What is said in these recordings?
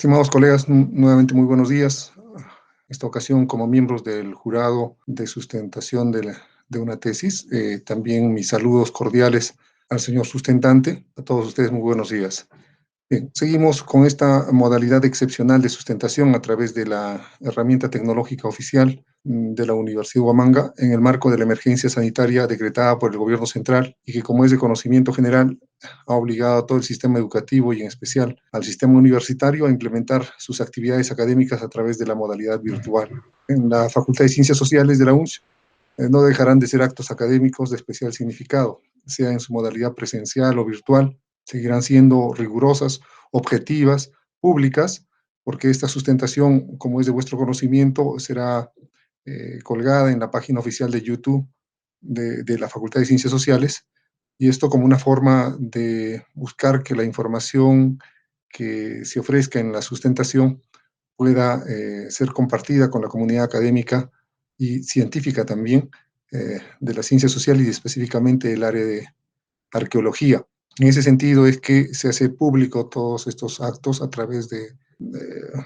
Estimados colegas, nuevamente muy buenos días. Esta ocasión como miembros del jurado de sustentación de una tesis. También mis saludos cordiales al señor sustentante. A todos ustedes muy buenos días. Bien, seguimos con esta modalidad excepcional de sustentación a través de la herramienta tecnológica oficial de la Universidad de Huamanga en el marco de la emergencia sanitaria decretada por el gobierno central y que, como es de conocimiento general, ha obligado a todo el sistema educativo y en especial al sistema universitario a implementar sus actividades académicas a través de la modalidad virtual. En la Facultad de Ciencias Sociales de la UNCH no dejarán de ser actos académicos de especial significado, sea en su modalidad presencial o virtual. Seguirán siendo rigurosas, objetivas, públicas, porque esta sustentación, como es de vuestro conocimiento, será colgada en la página oficial de YouTube de la Facultad de Ciencias Sociales, y esto como una forma de buscar que la información que se ofrezca en la sustentación pueda ser compartida con la comunidad académica y científica también de las ciencias sociales y específicamente del área de arqueología. En ese sentido es que se hace público todos estos actos a través de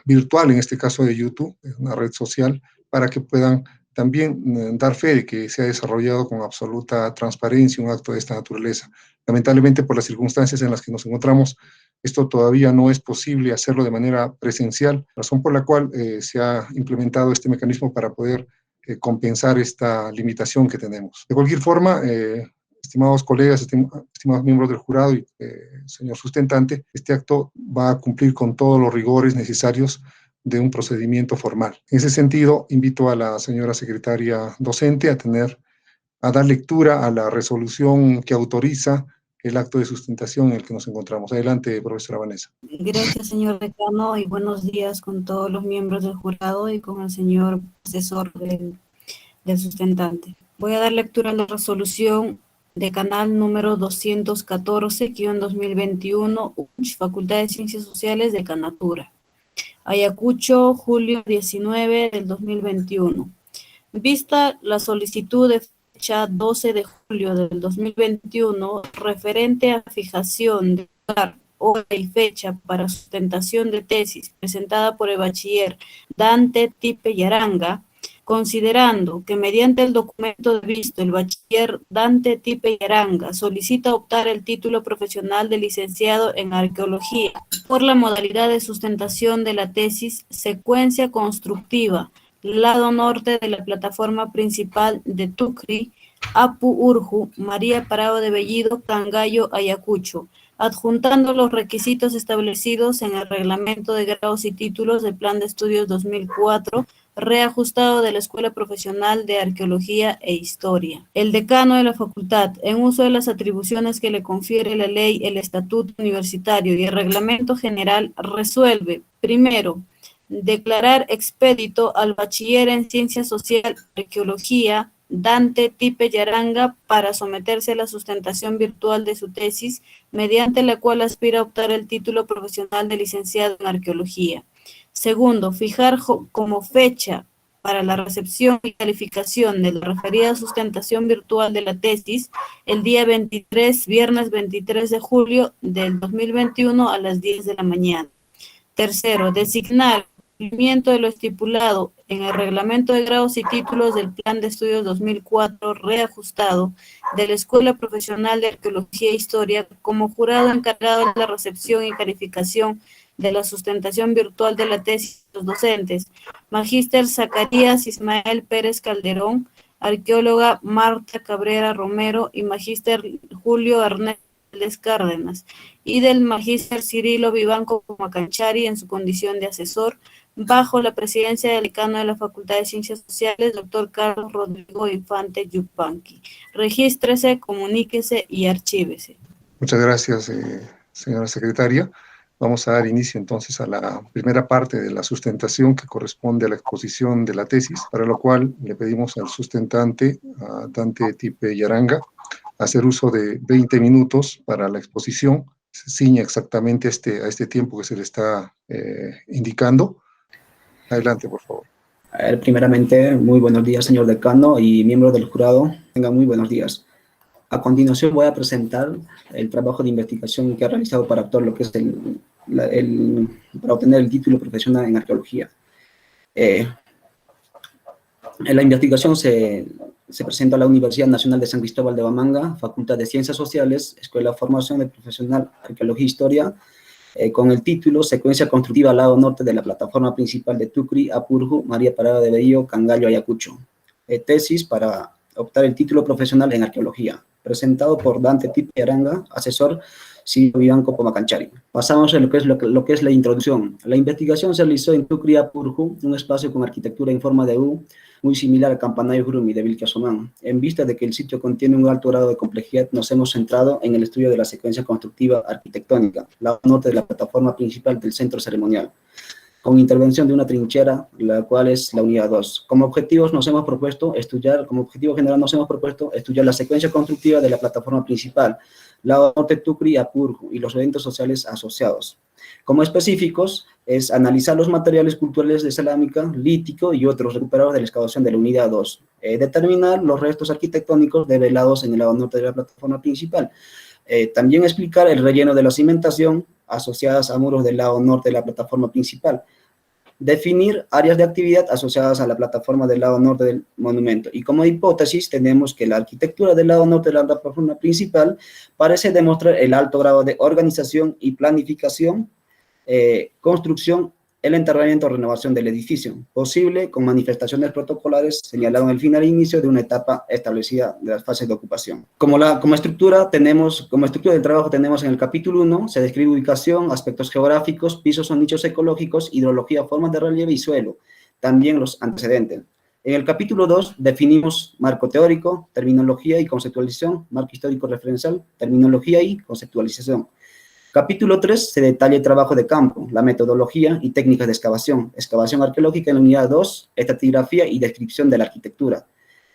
virtual, en este caso de YouTube, una red social, para que puedan también dar fe de que se ha desarrollado con absoluta transparencia un acto de esta naturaleza. Lamentablemente, por las circunstancias en las que nos encontramos, esto todavía no es posible hacerlo de manera presencial, razón por la cual se ha implementado este mecanismo para poder compensar esta limitación que tenemos. De cualquier forma, estimados colegas, estimados miembros del jurado y señor sustentante, este acto va a cumplir con todos los rigores necesarios de un procedimiento formal. En ese sentido, invito a la señora secretaria docente a dar lectura a la resolución que autoriza el acto de sustentación en el que nos encontramos. Adelante, profesora Vanessa. Gracias, señor decano, y buenos días con todos los miembros del jurado y con el señor asesor del sustentante. Voy a dar lectura a la resolución de canal número 214-2021, Facultad de Ciencias Sociales de Canatura. Ayacucho, julio 19 del 2021. Vista la solicitud de fecha 12 de julio del 2021 referente a fijación de lugar, hora y fecha para sustentación de tesis presentada por el bachiller Dante Tipe Yaranga, considerando que mediante el documento de visto el bachiller Dante Tipe Yaranga solicita optar el título profesional de licenciado en arqueología por la modalidad de sustentación de la tesis secuencia constructiva, lado norte de la plataforma principal de Tucri, Apu Urju, María Parado de Bellido, Cangallo, Ayacucho, adjuntando los requisitos establecidos en el reglamento de grados y títulos del Plan de Estudios 2004, reajustado de la Escuela Profesional de Arqueología e Historia. El decano de la facultad, en uso de las atribuciones que le confiere la ley, el estatuto universitario y el reglamento general, resuelve, primero, declarar expedito al bachiller en Ciencias Social Arqueología Dante Tipe Yaranga para someterse a la sustentación virtual de su tesis, mediante la cual aspira a optar el título profesional de licenciado en Arqueología. Segundo, fijar como fecha para la recepción y calificación de la referida sustentación virtual de la tesis el día 23, viernes 23 de julio del 2021 a las 10 de la mañana. Tercero, designar el cumplimiento de lo estipulado en el reglamento de grados y títulos del Plan de Estudios 2004 reajustado de la Escuela Profesional de Arqueología e Historia como jurado encargado de la recepción y calificación de la sustentación virtual de la tesis de los docentes, Magíster Zacarías Ismael Pérez Calderón, arqueóloga Marta Cabrera Romero y Magíster Julio Ernesto Cárdenas, y del Magíster Cirilo Vivanco Macanchari en su condición de asesor, bajo la presidencia del decano de la Facultad de Ciencias Sociales, doctor Carlos Rodrigo Infante Yupanqui. Regístrese, comuníquese y archívese. Muchas gracias, señora secretaria. Vamos a dar inicio entonces a la primera parte de la sustentación que corresponde a la exposición de la tesis, para lo cual le pedimos al sustentante, a Dante Tipe Yaranga, hacer uso de 20 minutos para la exposición. Se ciña exactamente a este tiempo que se le está indicando. Adelante, por favor. Primeramente, muy buenos días, señor decano y miembros del jurado. Tengan muy buenos días. A continuación voy a presentar el trabajo de investigación que he realizado para todo lo que es para obtener el título profesional en arqueología. La investigación se presenta a la Universidad Nacional de San Cristóbal de Huamanga, Facultad de Ciencias Sociales, Escuela de Formación de Profesional Arqueología e Historia, con el título Secuencia constructiva al lado norte de la plataforma principal de Tucri, Apurju, María Parada de Bello, Cangallo, Ayacucho. Tesis para optar el título profesional en arqueología, presentado por Dante Tipi Aranga, asesor Silvio Vivanco Pomacanchari. Pasamos a lo que es la introducción. La investigación se realizó en Tucri, Apurju, un espacio con arquitectura en forma de U, muy similar al campanario Jurumi de Vilcasomán. En vista de que el sitio contiene un alto grado de complejidad, nos hemos centrado en el estudio de la secuencia constructiva arquitectónica, lado norte de la plataforma principal del centro ceremonial, con intervención de una trinchera, la cual es la unidad 2. Como objetivo general nos hemos propuesto estudiar la secuencia constructiva de la plataforma principal, lado norte Tucri, Apurju, y los eventos sociales asociados. Como específicos, es analizar los materiales culturales de cerámica, lítico y otros recuperados de la excavación de la unidad 2. Determinar los restos arquitectónicos develados en el lado norte de la plataforma principal. También explicar el relleno de la cimentación asociadas a muros del lado norte de la plataforma principal. Definir áreas de actividad asociadas a la plataforma del lado norte del monumento. Y como hipótesis tenemos que la arquitectura del lado norte de la plataforma principal parece demostrar el alto grado de organización y planificación, construcción, el enterramiento o renovación del edificio, posible con manifestaciones protocolares señalado en el final e inicio de una etapa establecida de las fases de ocupación. Como estructura del trabajo tenemos en el capítulo 1, se describe ubicación, aspectos geográficos, pisos o nichos ecológicos, hidrología, formas de relieve y suelo, también los antecedentes. En el capítulo 2 definimos marco teórico, terminología y conceptualización, marco histórico referencial, terminología y conceptualización. Capítulo 3 se detalla el trabajo de campo, la metodología y técnicas de excavación, excavación arqueológica en la unidad 2, estratigrafía y descripción de la arquitectura.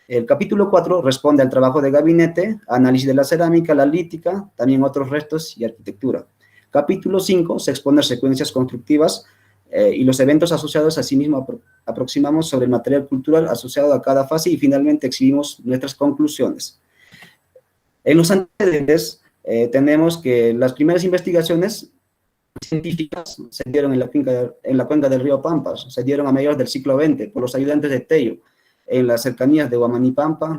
El capítulo 4 responde al trabajo de gabinete, análisis de la cerámica, la lítica, también otros restos y arquitectura. Capítulo 5 se expone secuencias constructivas y los eventos asociados. Asimismo aproximamos sobre el material cultural asociado a cada fase y finalmente exhibimos nuestras conclusiones. En los antecedentes tenemos que las primeras investigaciones científicas se dieron en la cuenca del río Pampas, se dieron a mediados del siglo XX por los ayudantes de Tello. En las cercanías de Huamanipampa,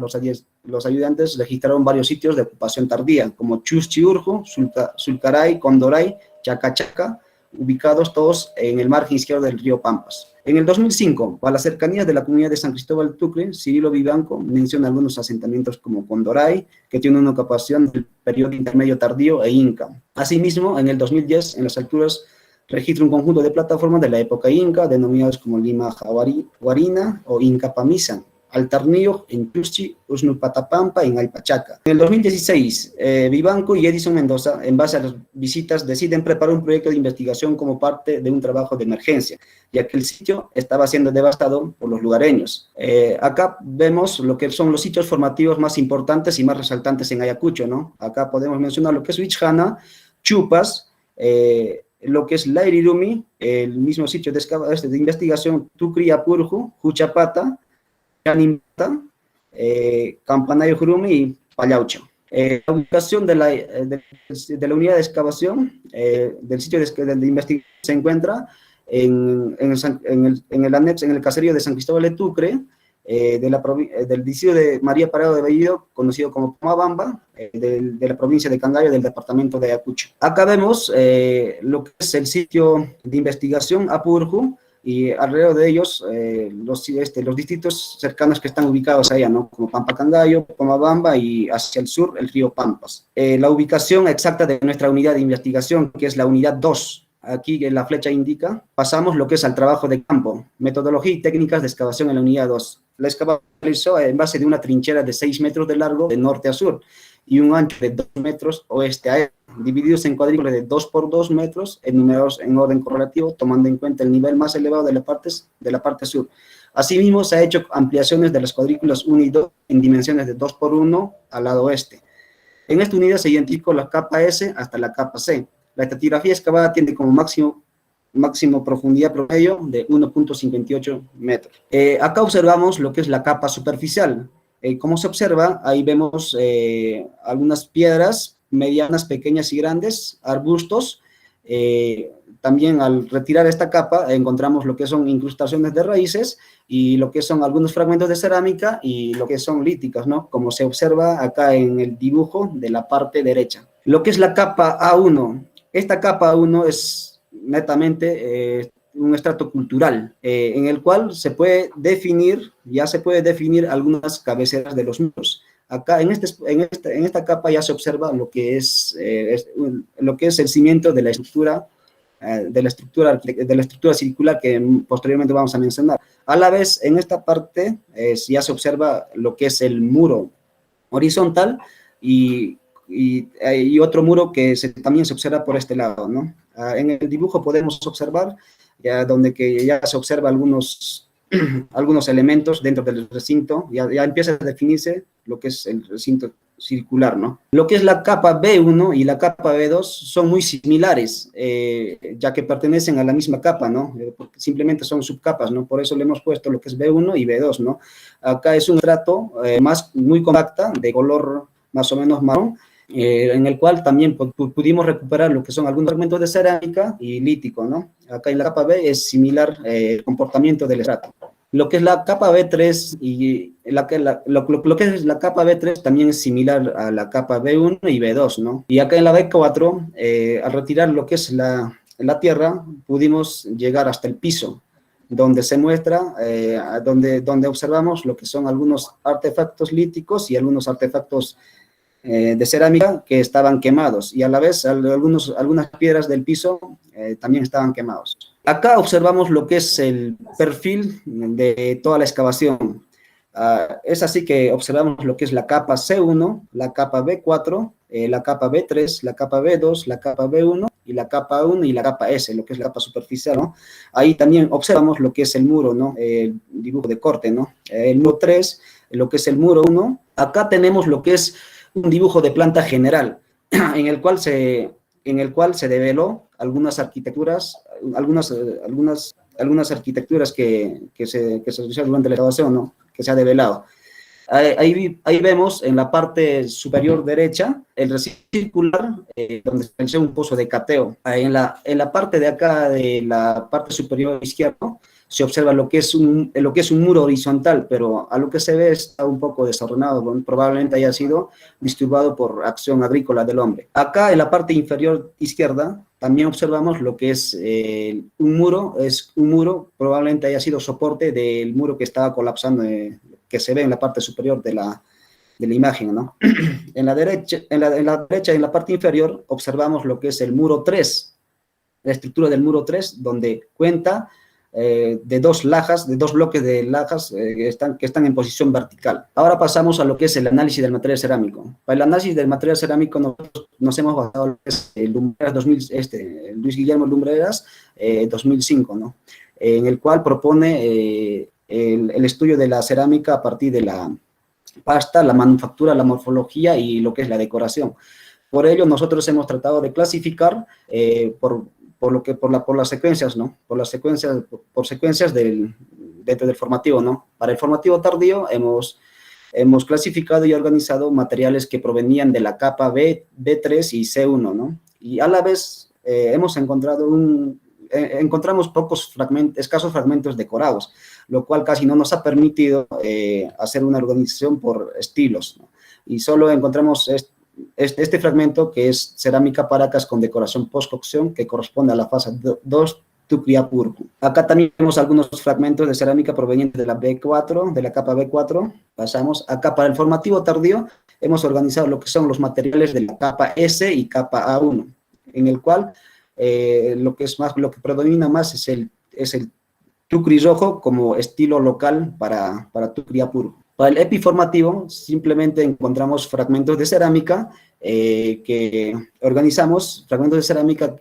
los ayudantes registraron varios sitios de ocupación tardía, como Chuschiurju, Sulcaray, Condoray, Chacachaca, ubicados todos en el margen izquierdo del río Pampas. En el 2005, a las cercanías de la comunidad de San Cristóbal Tucre, Cirilo Vivanco menciona algunos asentamientos como Condoray, que tiene una ocupación del periodo intermedio tardío e Inca. Asimismo, en el 2010, en las alturas, registra un conjunto de plataformas de la época Inca, denominados como Lima Huarina o Inca Pamisa, Altarnillo en Chuschi, Usnupatapampa en Alpachaca. En el 2016, Vivanco y Edison Mendoza, en base a las visitas, deciden preparar un proyecto de investigación como parte de un trabajo de emergencia, ya que el sitio estaba siendo devastado por los lugareños. Acá vemos lo que son los sitios formativos más importantes y más resaltantes en Ayacucho, ¿no? Acá podemos mencionar lo que es Huichjana, Chupas, lo que es Lairirumi, el mismo sitio de investigación Tucri, Apurju, Juchapata, Yanimata, Campanario Jurumi y Pallaucho. La ubicación de la unidad de excavación del sitio de investigación se encuentra en el caserío de San Cristóbal de Tucre, del distrito de María Parada de Bellido, conocido como Pomabamba, de la provincia de Cangallo, del departamento de Ayacucho. Acá vemos lo que es el sitio de investigación Apurju, y alrededor de ellos los distritos cercanos que están ubicados allá, ¿no? Como Pampa Cangallo, Pomabamba y hacia el sur el río Pampas. La ubicación exacta de nuestra unidad de investigación, que es la unidad 2, aquí en la flecha indica, pasamos lo que es al trabajo de campo, metodología y técnicas de excavación en la unidad 2. La excavación se realizó en base de una trinchera de 6 metros de largo de norte a sur y un ancho de 2 metros oeste a este, divididos en cuadrículas de 2 por 2 metros, enumerados en orden correlativo, tomando en cuenta el nivel más elevado de la parte sur. Asimismo, se ha hecho ampliaciones de las cuadrículas 1 y 2 en dimensiones de 2 por 1 al lado oeste. En esta unidad se identificó la capa S hasta la capa C. La estratigrafía excavada tiene como máximo profundidad promedio de 1.58 metros. Acá observamos lo que es la capa superficial. Como se observa, ahí vemos algunas piedras medianas, pequeñas y grandes, arbustos, También al retirar esta capa encontramos lo que son incrustaciones de raíces y lo que son algunos fragmentos de cerámica y lo que son líticas, ¿no? Como se observa acá en el dibujo de la parte derecha. Lo que es la capa A1, esta capa A1 es netamente un estrato cultural en el cual se puede definir, ya se puede definir algunas cabeceras de los muros. Acá en esta capa ya se observa lo que es el cimiento de la estructura circular que posteriormente vamos a mencionar. A la vez, en esta parte ya se observa lo que es el muro horizontal y otro muro que también se observa por este lado, ¿no? En el dibujo podemos observar ya se observa algunos elementos dentro del recinto, ya empieza a definirse lo que es el recinto circular, ¿no? Lo que es la capa B1 y la capa B2 son muy similares, ya que pertenecen a la misma capa, ¿no? Porque simplemente son subcapas, ¿no? Por eso le hemos puesto lo que es B1 y B2, ¿no? Acá es un estrato muy compacta, de color más o menos marrón, en el cual también pudimos recuperar lo que son algunos fragmentos de cerámica y lítico, ¿no? Acá en la capa B es similar el comportamiento del estrato. Lo que es la capa B3 y lo que es la capa B3 también es similar a la capa B1 y B2, ¿no? Y acá en la B4, al retirar lo que es la tierra, pudimos llegar hasta el piso, donde se muestra, donde observamos lo que son algunos artefactos líticos y algunos artefactos de cerámica que estaban quemados, y a la vez algunas piedras del piso también estaban quemados. Acá observamos lo que es el perfil de toda la excavación. Es así que observamos lo que es la capa C1, la capa B4, la capa B3, la capa B2, la capa B1 y la capa 1 y la capa S, lo que es la capa superficial, ¿no? Ahí también observamos lo que es el muro, ¿no? El dibujo de corte, ¿no? El muro 3, lo que es el muro 1. Acá tenemos lo que es un dibujo de planta general, en el cual se develó algunas arquitecturas, algunas arquitecturas que se realizaron durante la excavación, ¿no? Que se ha develado. Ahí vemos en la parte superior derecha el recinto circular donde se realizó un pozo de cateo. En la parte de acá, de la parte superior izquierda, ¿no? Se observa lo que es un muro horizontal, pero a lo que se ve está un poco desordenado, probablemente haya sido disturbado por acción agrícola del hombre. Acá en la parte inferior izquierda también observamos lo que es un muro, probablemente haya sido soporte del muro que estaba colapsando, que se ve en la parte superior de la imagen, ¿no? En la derecha y en la parte inferior observamos lo que es el muro 3, la estructura del muro 3, donde cuenta de dos bloques de lajas que están en posición vertical. Ahora pasamos a lo que es el análisis del material cerámico. Para el análisis del material cerámico nosotros nos hemos basado en lo que es el Luis Guillermo Lumbreras 2005, ¿no? En el cual propone el estudio de la cerámica a partir de la pasta, la manufactura, la morfología y lo que es la decoración. Por ello nosotros hemos tratado de clasificar por las secuencias, ¿no? Por secuencias dentro del formativo, ¿no? Para el formativo tardío hemos clasificado y organizado materiales que provenían de la capa B3 y C1, ¿no? Y a la vez encontramos escasos fragmentos decorados, lo cual casi no nos ha permitido hacer una organización por estilos, ¿no? Y solo encontramos este fragmento que es cerámica Paracas con decoración post-cocción que corresponde a la fase 2 Tucriapurku. Acá también tenemos algunos fragmentos de cerámica provenientes de la B4, de la capa B4. Pasamos acá para el formativo tardío, hemos organizado lo que son los materiales de la capa S y capa A1, en el cual lo que predomina más es el tucri rojo como estilo local para Tucriapurku. Para el epiformativo simplemente encontramos fragmentos de cerámica que organizamos, fragmentos de cerámica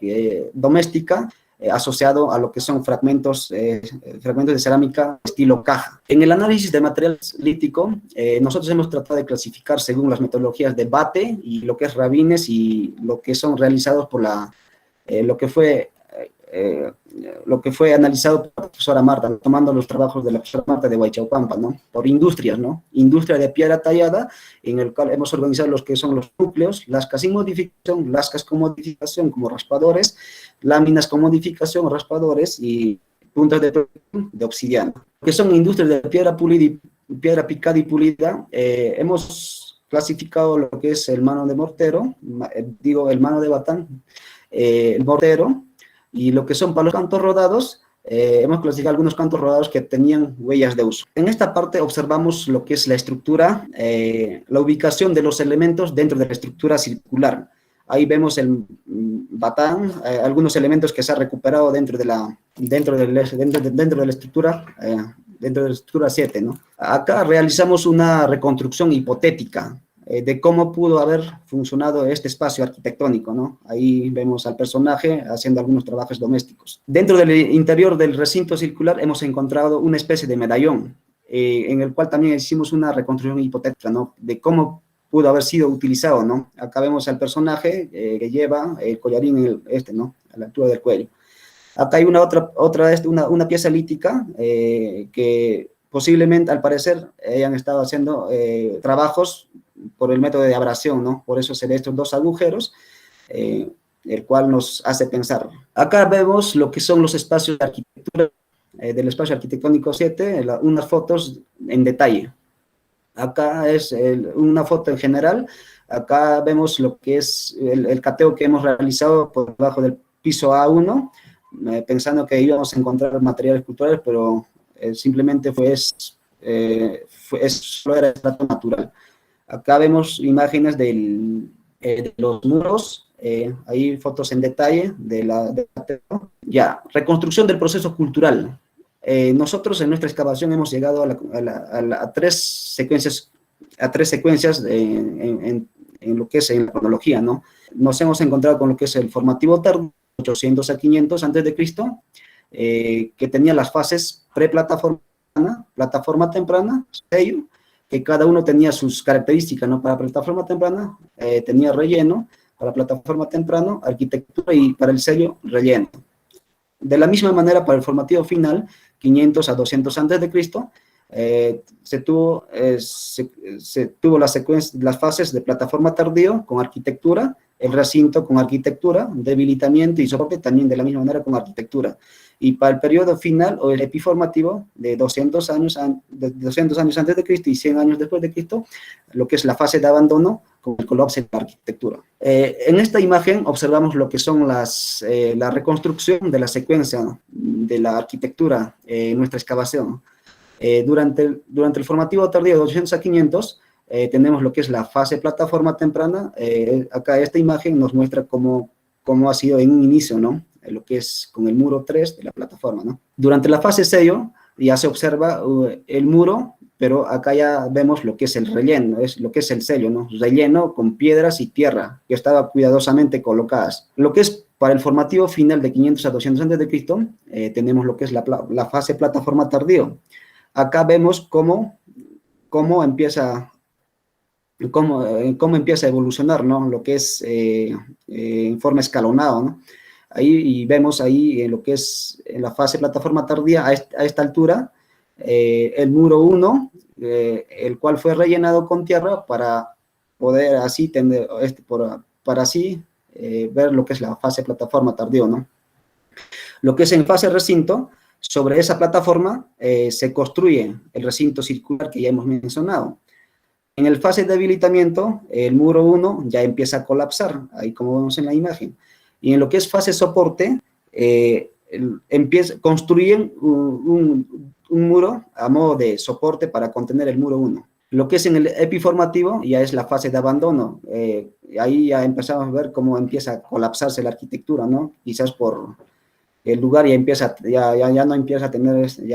doméstica asociado a lo que son fragmentos de cerámica estilo caja. En el análisis de material lítico, nosotros hemos tratado de clasificar según las metodologías de Bate y lo que es Rabines y lo que son realizados por lo que fue lo que fue analizado por la profesora Marta, tomando los trabajos de la profesora Marta de Huaychaupampa, ¿no? Por industrias, ¿no? Industria de piedra tallada, en el cual hemos organizado los que son los núcleos, lascas sin modificación, lascas con modificación como raspadores, láminas con modificación, raspadores y puntas de obsidiana. Que son industrias de piedra pulida, piedra picada y pulida, hemos clasificado lo que es el mano de mortero, el mano de batán, el mortero, y lo que son para los cantos rodados, hemos clasificado algunos cantos rodados que tenían huellas de uso. En esta parte observamos lo que es la estructura, la ubicación de los elementos dentro de la estructura circular. Ahí vemos el batán, algunos elementos que se han recuperado dentro de la estructura 7, ¿no? Acá realizamos una reconstrucción hipotética de cómo pudo haber funcionado este espacio arquitectónico, ¿no? Ahí vemos al personaje haciendo algunos trabajos domésticos. Dentro del interior del recinto circular hemos encontrado una especie de medallón, en el cual también hicimos una reconstrucción hipotética, ¿no? De cómo pudo haber sido utilizado, ¿no? Acá vemos al personaje que lleva el collarín ¿no? A la altura del cuello. Acá hay una pieza lítica que posiblemente, al parecer, hayan estado haciendo trabajos por el método de abrasión, ¿no? Por eso se ve estos dos agujeros, el cual nos hace pensar. Acá vemos lo que son los espacios de arquitectura del espacio arquitectónico 7, unas fotos en detalle. Acá es una foto en general. Acá vemos lo que es el cateo que hemos realizado por debajo del piso A1, pensando que íbamos a encontrar materiales culturales, pero simplemente solo era estrato natural. Acá vemos imágenes de los muros, hay fotos en detalle del cateo. Ya, reconstrucción del proceso cultural. Nosotros en nuestra excavación hemos llegado a tres secuencias en lo que es en la cronología, ¿no? Nos hemos encontrado con lo que es el formativo tardío, 800 a 500 antes de Cristo, que tenía las fases preplataforma, plataforma temprana, sello, que cada uno tenía sus características, ¿no? Para plataforma temprana tenía relleno, para plataforma temprano arquitectura y para el sello relleno. De la misma manera, para el formativo final, 500 a 200 antes de Cristo, se tuvo las fases de plataforma tardío con arquitectura, el recinto con arquitectura, debilitamiento y soporte también de la misma manera con arquitectura. Y para el periodo final o el epiformativo de 200 años antes de Cristo y 100 años después de Cristo, lo que es la fase de abandono con el colapso de la arquitectura. En esta imagen observamos lo que son la reconstrucción de la secuencia de la arquitectura en nuestra excavación. Durante el formativo tardío de 800 a 500, tenemos lo que es la fase plataforma temprana. Acá esta imagen nos muestra cómo ha sido en un inicio, ¿no? Lo que es con el muro 3 de la plataforma, ¿no? Durante la fase sello ya se observa el muro, pero acá ya vemos lo que es el relleno, es lo que es el sello, ¿no? Relleno con piedras y tierra que estaba cuidadosamente colocadas. Lo que es para el formativo final de 500 a 200 antes de Cristo, tenemos lo que es la fase plataforma tardío. Acá vemos cómo empieza a evolucionar, ¿no? Lo que es en forma escalonada, ¿no? Ahí vemos en lo que es en la fase plataforma tardía a esta altura, el muro 1, el cual fue rellenado con tierra para poder así ver lo que es la fase plataforma tardío, ¿no? Lo que es en fase recinto, sobre esa plataforma se construye el recinto circular que ya hemos mencionado. En el fase de debilitamiento, el muro 1 ya empieza a colapsar, ahí como vemos en la imagen. Y en lo que es fase soporte, construyen un muro a modo de soporte para contener el muro 1. Lo que es en el epiformativo ya es la fase de abandono. Ahí ya empezamos a ver cómo empieza a colapsarse la arquitectura, ¿no? Quizás por el lugar ya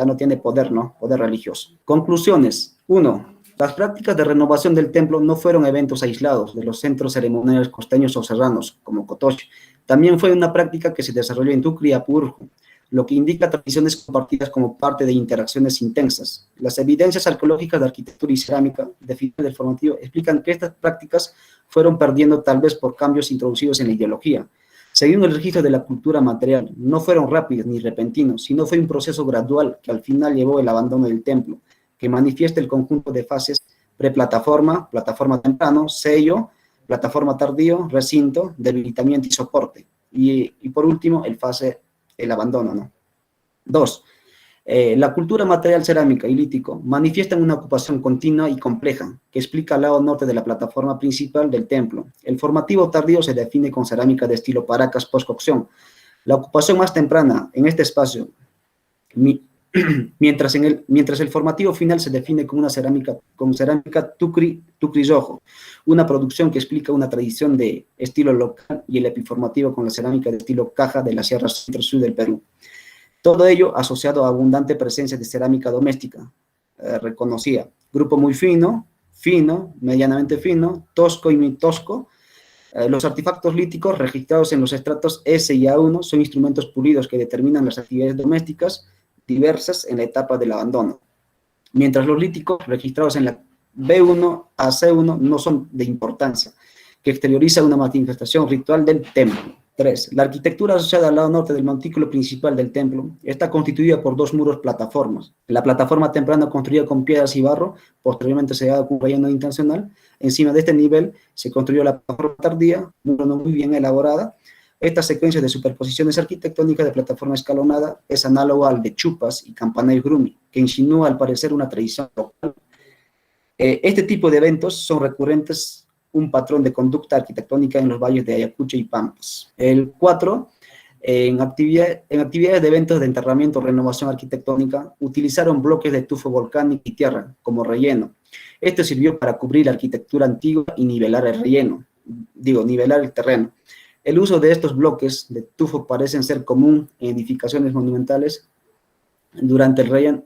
no tiene poder, ¿no? Poder religioso. Conclusiones. 1. Las prácticas de renovación del templo no fueron eventos aislados de los centros ceremoniales costeños o serranos, como Cotoche. También fue una práctica que se desarrolló en Tucri y Apurú, lo que indica tradiciones compartidas como parte de interacciones intensas. Las evidencias arqueológicas de arquitectura y cerámica de final del formativo explican que estas prácticas fueron perdiendo tal vez por cambios introducidos en la ideología. Según el registro de la cultura material, no fueron rápidos ni repentinos, sino fue un proceso gradual que al final llevó el abandono del templo, que manifiesta el conjunto de fases preplataforma, plataforma temprano, sello, plataforma tardío, recinto, debilitamiento y soporte. Y por último, el abandono, ¿no? 2. La cultura material cerámica y lítico manifiestan una ocupación continua y compleja que explica al lado norte de la plataforma principal del templo. El formativo tardío se define con cerámica de estilo Paracas post-cocción. La ocupación más temprana en este espacio, mientras el formativo final se define con cerámica Tucri Rojo, una producción que explica una tradición de estilo local, y el epiformativo con la cerámica de estilo Caja de la Sierra Centro-Sur del Perú. Todo ello asociado a abundante presencia de cerámica doméstica reconocida. Grupo muy fino, medianamente fino, tosco y muy tosco. Los artefactos líticos registrados en los estratos S y A1 son instrumentos pulidos que determinan las actividades domésticas diversas en la etapa del abandono. Mientras los líticos registrados en la B1 a C1 no son de importancia, que exterioriza una manifestación ritual del templo. 3. La arquitectura asociada al lado norte del montículo principal del templo está constituida por 2 muros plataformas. La plataforma temprana construida con piedras y barro, posteriormente sellada con relleno intencional. Encima de este nivel se construyó la plataforma tardía, muro no muy bien elaborada. Esta secuencia de superposiciones arquitectónicas de plataforma escalonada es análoga al de Chupas y Campanell Grumi, que insinúa al parecer una tradición local. Este tipo de eventos son recurrentes, un patrón de conducta arquitectónica en los valles de Ayacucho y Pampas. El 4, en actividades de eventos de enterramiento o renovación arquitectónica, utilizaron bloques de tufo volcánico y tierra como relleno. Esto sirvió para cubrir la arquitectura antigua y nivelar el terreno. El uso de estos bloques de tufo parecen ser común en edificaciones monumentales durante el relleno.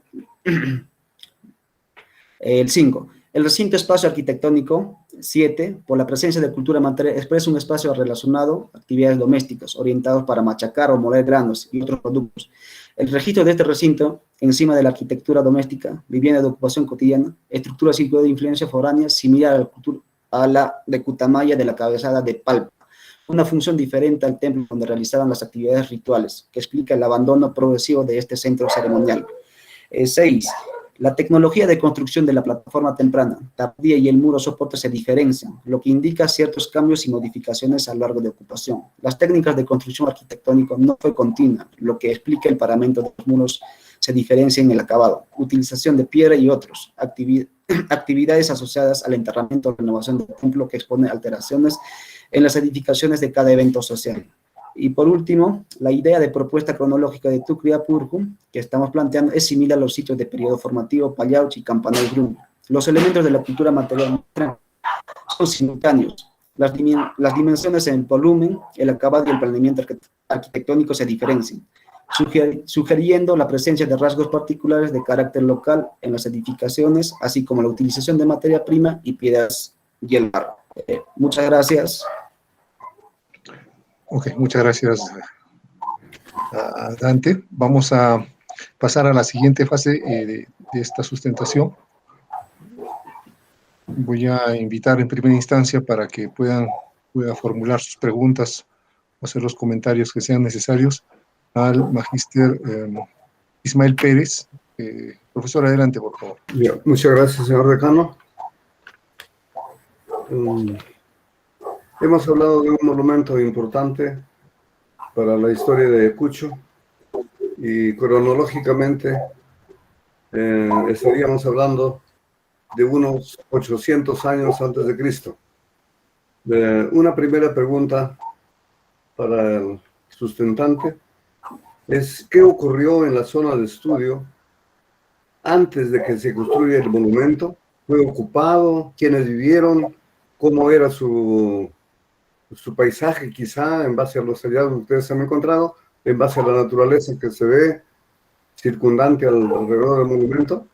El 5. El recinto espacio arquitectónico, 7, por la presencia de cultura material, expresa un espacio relacionado a actividades domésticas, orientados para machacar o moler granos y otros productos. El registro de este recinto, encima de la arquitectura doméstica, vivienda de ocupación cotidiana, estructura circular de influencia foránea, similar a la de Cutamaya de la cabezada de Palpa, una función diferente al templo donde realizaban las actividades rituales, que explica el abandono progresivo de este centro ceremonial. 6. La tecnología de construcción de la plataforma temprana, tardía y el muro soporte se diferencian, lo que indica ciertos cambios y modificaciones a lo largo de ocupación. Las técnicas de construcción arquitectónica no fue continua, lo que explica el paramento de los muros se diferencia en el acabado, utilización de piedra y otros, actividades asociadas al enterramiento o renovación del templo que expone alteraciones en las edificaciones de cada evento social. Y por último, la idea de propuesta cronológica de Tucri Apurku que estamos planteando es similar a los sitios de periodo formativo Pallauch y Campanell Grumi. Los elementos de la cultura material son simultáneos. Las dimensiones en el volumen, el acabado y el planeamiento arquitectónico se diferencian, sugiriendo la presencia de rasgos particulares de carácter local en las edificaciones, así como la utilización de materia prima y piedras y el barro. Muchas gracias. Ok, muchas gracias a Dante. Vamos a pasar a la siguiente fase de esta sustentación. Voy a invitar en primera instancia para que pueda formular sus preguntas o hacer los comentarios que sean necesarios al magíster Ismael Pérez. Profesor, adelante, por favor. Bien, muchas gracias, señor decano. Hemos hablado de un monumento importante para la historia de Ayacucho y cronológicamente estaríamos hablando de unos 800 años antes de Cristo. Una primera pregunta para el sustentante es ¿qué ocurrió en la zona de estudio antes de que se construya el monumento? ¿Fue ocupado? ¿Quiénes vivieron? ¿Cómo era su paisaje, quizá, en base a los hallazgos que ustedes han encontrado, en base a la naturaleza que se ve circundante alrededor del monumento?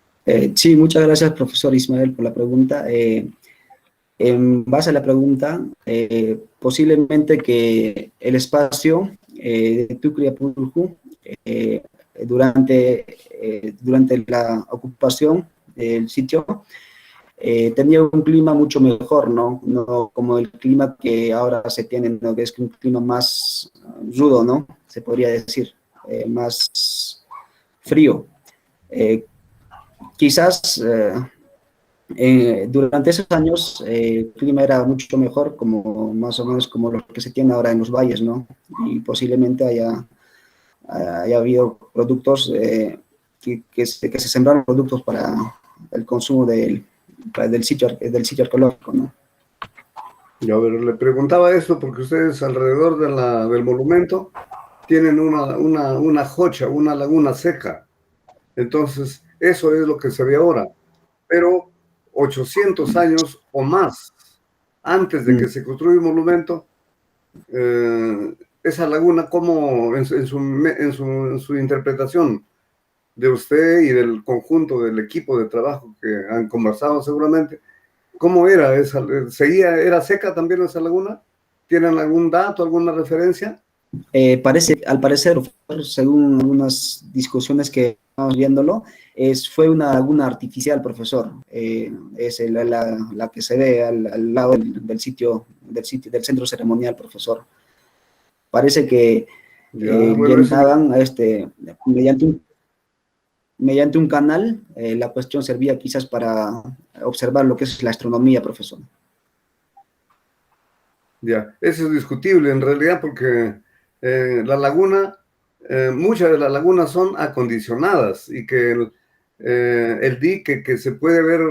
Sí, muchas gracias, profesor Ismael, por la pregunta. En base a la pregunta, posiblemente que el espacio de Tucri Apurku durante la ocupación del sitio tenía un clima mucho mejor, ¿no? No como el clima que ahora se tiene, ¿no? Que es un clima más rudo, ¿no? Se podría decir, más frío. Quizás durante esos años el clima era mucho mejor, como más o menos como lo que se tiene ahora en los valles, ¿no? Y posiblemente haya habido productos que se sembraron productos para el consumo del sitio arqueológico, ¿no? Y a ver, le preguntaba esto porque ustedes alrededor del monumento tienen una jocha, una laguna seca. Entonces, eso es lo que se ve ahora. Pero 800 años o más antes de que se construya el monumento, esa laguna, como en su interpretación de usted y del conjunto del equipo de trabajo que han conversado seguramente, ¿cómo era esa? ¿Era seca también esa laguna? ¿Tienen algún dato, alguna referencia? Al parecer, según algunas discusiones que estamos viéndolo, fue una laguna artificial, profesor. Es la que se ve al lado del del centro ceremonial, profesor. Parece que llenaban mediante un canal, la cuestión servía quizás para observar lo que es la astronomía, profesor. Ya, eso es discutible en realidad porque la laguna, muchas de las lagunas son acondicionadas y que el dique que se puede ver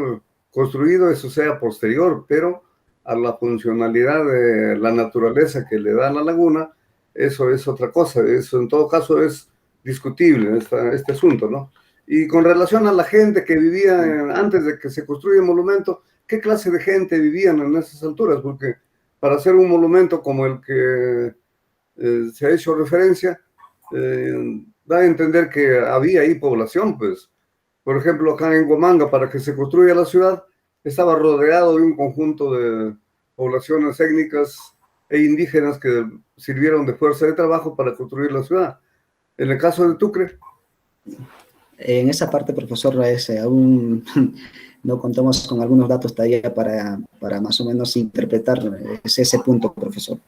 construido, eso sea posterior, pero a la funcionalidad de la naturaleza que le da a la laguna, eso es otra cosa. Eso en todo caso es discutible, este asunto, ¿no? Y con relación a la gente que vivía antes de que se construya el monumento, ¿qué clase de gente vivían en esas alturas? Porque para hacer un monumento como el que se ha hecho referencia, da a entender que había ahí población, pues. Por ejemplo, acá en Huamanga, para que se construya la ciudad, estaba rodeado de un conjunto de poblaciones étnicas e indígenas que sirvieron de fuerza de trabajo para construir la ciudad. En el caso de Tucre. En esa parte, profesor, aún no contamos con algunos datos todavía para más o menos interpretar ese punto, profesor.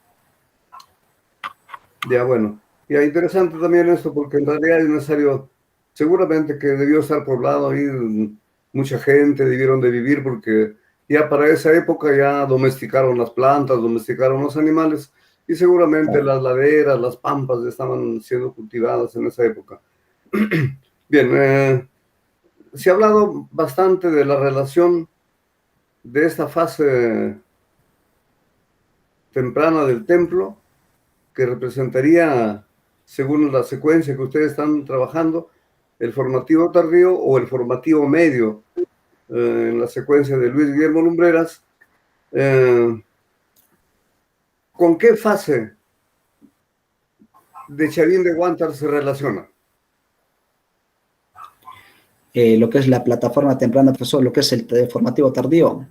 Ya, bueno. Ya, interesante también esto, porque en realidad es necesario, seguramente que debió estar poblado ahí, mucha gente debieron de vivir, porque ya para esa época ya domesticaron las plantas, domesticaron los animales, y seguramente las laderas, las pampas estaban siendo cultivadas en esa época. Bien, se ha hablado bastante de la relación de esta fase temprana del templo, que representaría, según la secuencia que ustedes están trabajando, el formativo tardío o el formativo medio, en la secuencia de Luis Guillermo Lumbreras. ¿Con qué fase de Chavín de Huántar se relaciona? Lo que es la plataforma temprana, profesor, lo que es el formativo tardío.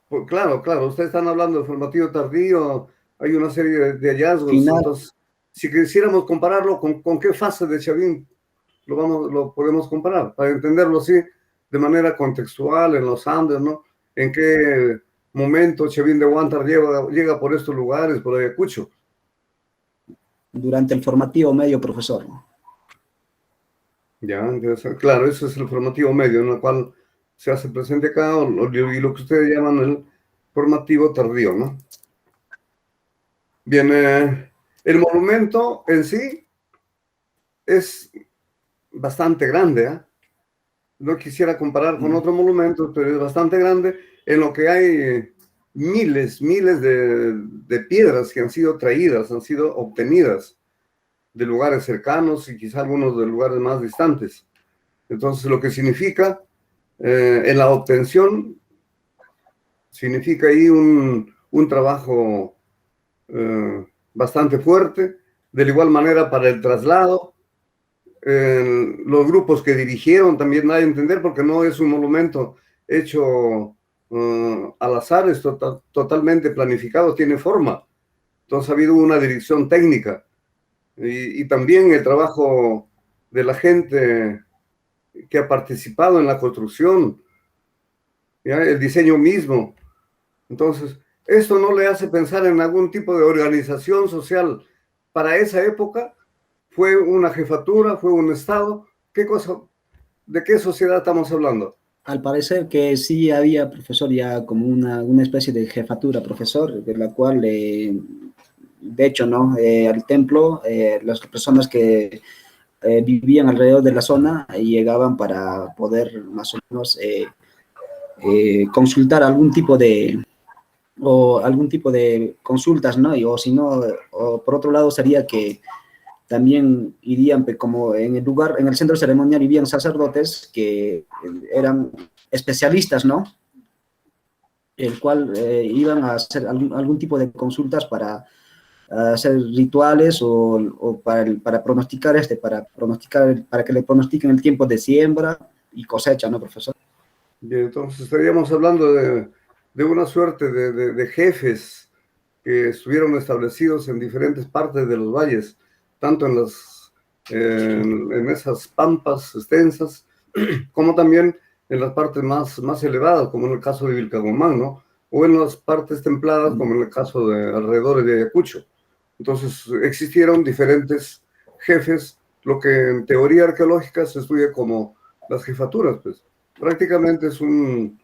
Pues claro, ustedes están hablando de formativo tardío, hay una serie de hallazgos. Final. Entonces, si quisiéramos compararlo, ¿con qué fase de Chavín lo podemos comparar? Para entenderlo así, de manera contextual, en los Andes, ¿no? ¿En qué momento Chavín de Huántar llega por estos lugares, por Ayacucho? Durante el formativo medio, profesor. Ya, claro, ese es el formativo medio, en el cual se hace presente acá, y lo que ustedes llaman el formativo tardío, ¿no? Bien, el monumento en sí es bastante grande, ¿eh? No quisiera comparar con otros monumentos, pero es bastante grande, en lo que hay miles de piedras que han sido traídas, han sido obtenidas de lugares cercanos y quizá algunos de lugares más distantes. Entonces, lo que significa en la obtención, significa ahí un trabajo bastante fuerte, de igual manera para el traslado. Los grupos que dirigieron también da a entender, porque no es un monumento hecho al azar, es totalmente planificado, tiene forma. Entonces ha habido una dirección técnica y también el trabajo de la gente que ha participado en la construcción, ¿ya? El diseño mismo. Entonces, ¿esto no le hace pensar en algún tipo de organización social para esa época? ¿Fue una jefatura? ¿Fue un estado? ¿Qué cosa, de qué sociedad estamos hablando? Al parecer que sí había, profesor, ya como una especie de jefatura, profesor, de la cual, de hecho, ¿no? Al templo, las personas que vivían alrededor de la zona y llegaban para poder más o menos consultar algún tipo de consultas, ¿no? O si no, o por otro lado sería que también irían, como en el lugar, en el centro ceremonial vivían sacerdotes que eran especialistas, ¿no? El cual iban a hacer algún tipo de consultas para hacer rituales o para pronosticar para que le pronostiquen el tiempo de siembra y cosecha, ¿no, profesor? Bien, entonces estaríamos hablando de una suerte de jefes que estuvieron establecidos en diferentes partes de los valles, tanto en esas pampas extensas, como también en las partes más elevadas, como en el caso de Vilcabamba, ¿no? O en las partes templadas, como en el caso de alrededor de Ayacucho. Entonces, existieron diferentes jefes, lo que en teoría arqueológica se estudia como las jefaturas, pues. Prácticamente es un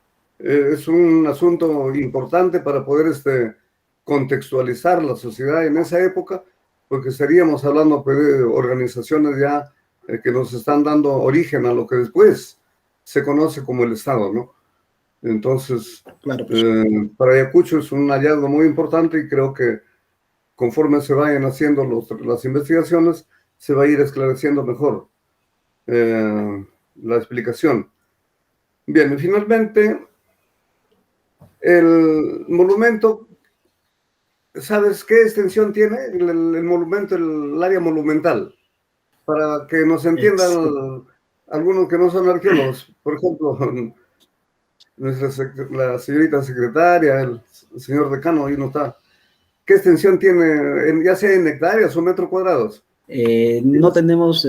asunto importante para poder contextualizar la sociedad en esa época, porque estaríamos hablando pues, de organizaciones ya que nos están dando origen a lo que después se conoce como el Estado, ¿no? Entonces, Claro, pues. para Ayacucho es un hallazgo muy importante y creo que conforme se vayan haciendo las investigaciones, se va a ir esclareciendo mejor la explicación. Bien, y finalmente, el monumento, ¿sabes qué extensión tiene el monumento, el área monumental? Para que nos entiendan algunos que no son arqueólogos. Por ejemplo, la señorita secretaria, el señor decano, ahí no está. ¿Qué extensión tiene, ya sea en hectáreas o metros cuadrados? No tenemos,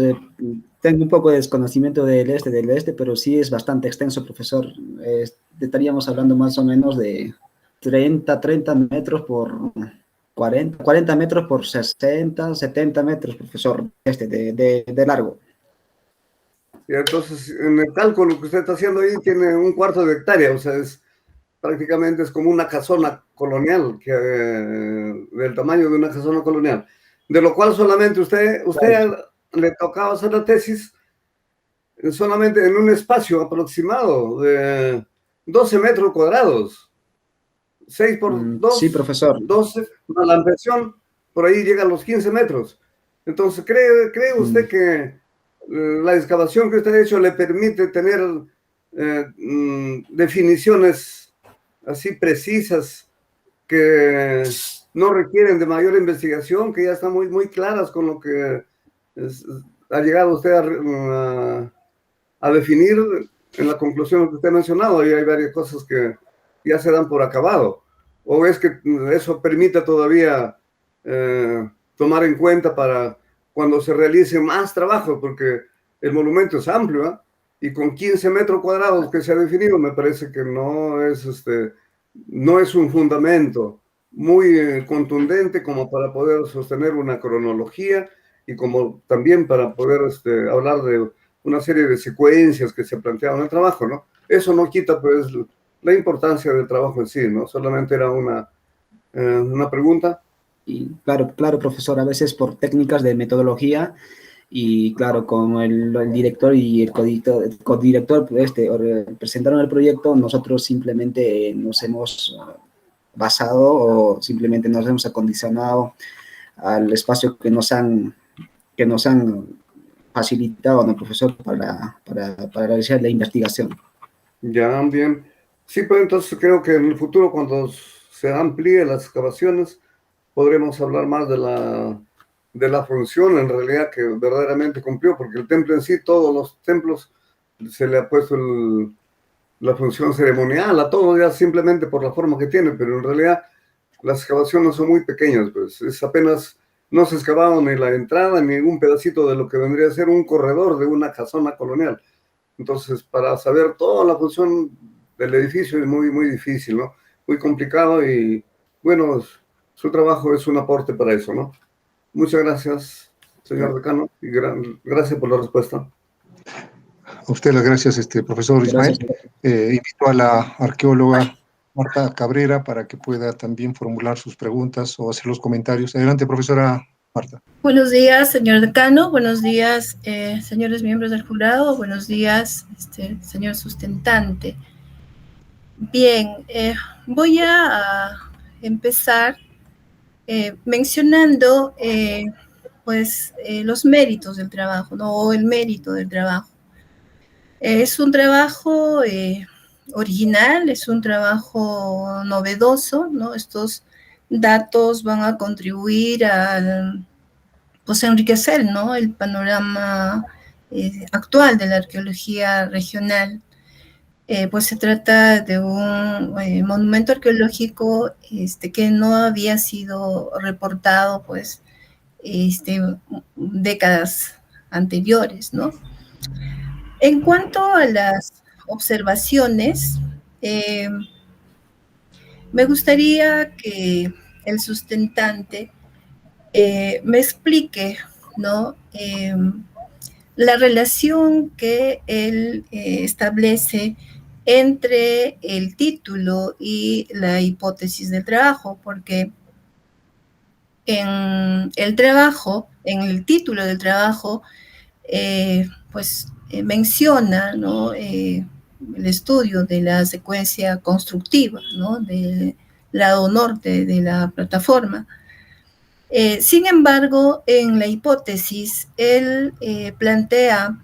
tengo un poco de desconocimiento del este, pero sí es bastante extenso, profesor. Estaríamos hablando más o menos de 30 metros por 40 metros por 60, 70 metros, profesor, de largo. Y entonces, en el cálculo que usted está haciendo ahí, tiene un cuarto de hectárea, o sea, prácticamente es como una casona colonial, del tamaño de una casona colonial, de lo cual solamente usted le tocaba hacer la tesis solamente en un espacio aproximado de 12 metros cuadrados, 6 por 2, sí, profesor. 12, más la ampliación, por ahí llega a los 15 metros. Entonces, ¿cree usted que la excavación que usted ha hecho le permite tener definiciones así precisas que no requieren de mayor investigación, que ya están muy claras con lo que ha llegado usted a definir en la conclusión que usted ha mencionado? Y hay varias cosas que ya se dan por acabado. ¿O es que eso permite todavía tomar en cuenta para cuando se realice más trabajo? Porque el monumento es amplio, ¿eh? Y con 15 metros cuadrados que se ha definido, me parece que no es un fundamento muy contundente como para poder sostener una cronología y como también para poder hablar de una serie de secuencias que se planteaban en el trabajo, ¿no? Eso no quita, pues, la importancia del trabajo en sí, ¿no? Solamente era una pregunta. Y claro, profesor, a veces por técnicas de metodología y claro, como el director y el codirector presentaron el proyecto, nosotros simplemente nos hemos basado o simplemente nos hemos acondicionado al espacio que nos han facilitado, ¿no, profesor, para realizar la investigación. Ya, bien. Sí, pues entonces creo que en el futuro, cuando se amplíe las excavaciones, podremos hablar más de la función en realidad que verdaderamente cumplió, porque el templo en sí, todos los templos, se le ha puesto la función ceremonial a todo ya simplemente por la forma que tiene, pero en realidad las excavaciones son muy pequeñas, pues es apenas, no se excavaba ni la entrada ni un pedacito de lo que vendría a ser un corredor de una casona colonial. Entonces, para saber toda la función del edificio es muy, muy difícil, ¿no? Muy complicado y, bueno, su trabajo es un aporte para eso, ¿no? Muchas gracias, señor decano, y gracias por la respuesta. A usted las gracias, profesor Ismael. Gracias. Invito a la arqueóloga Marta Cabrera para que pueda también formular sus preguntas o hacer los comentarios. Adelante, profesora Marta. Buenos días, señor decano. Buenos días, señores miembros del jurado. Buenos días, señor sustentante. Bien, voy a empezar mencionando los méritos del trabajo, ¿no? O el mérito del trabajo. Es un trabajo original, es un trabajo novedoso, ¿no? Estos datos van a contribuir a enriquecer, ¿no? El panorama actual de la arqueología regional. Pues se trata de un monumento arqueológico que no había sido reportado, pues, décadas anteriores, ¿no? En cuanto a las observaciones, me gustaría que el sustentante me explique, ¿no? La relación que él establece entre el título y la hipótesis del trabajo, porque en el trabajo, en el título del trabajo, menciona, ¿no? El estudio de la secuencia constructiva, ¿no? Del lado norte de la plataforma. Sin embargo, en la hipótesis, él plantea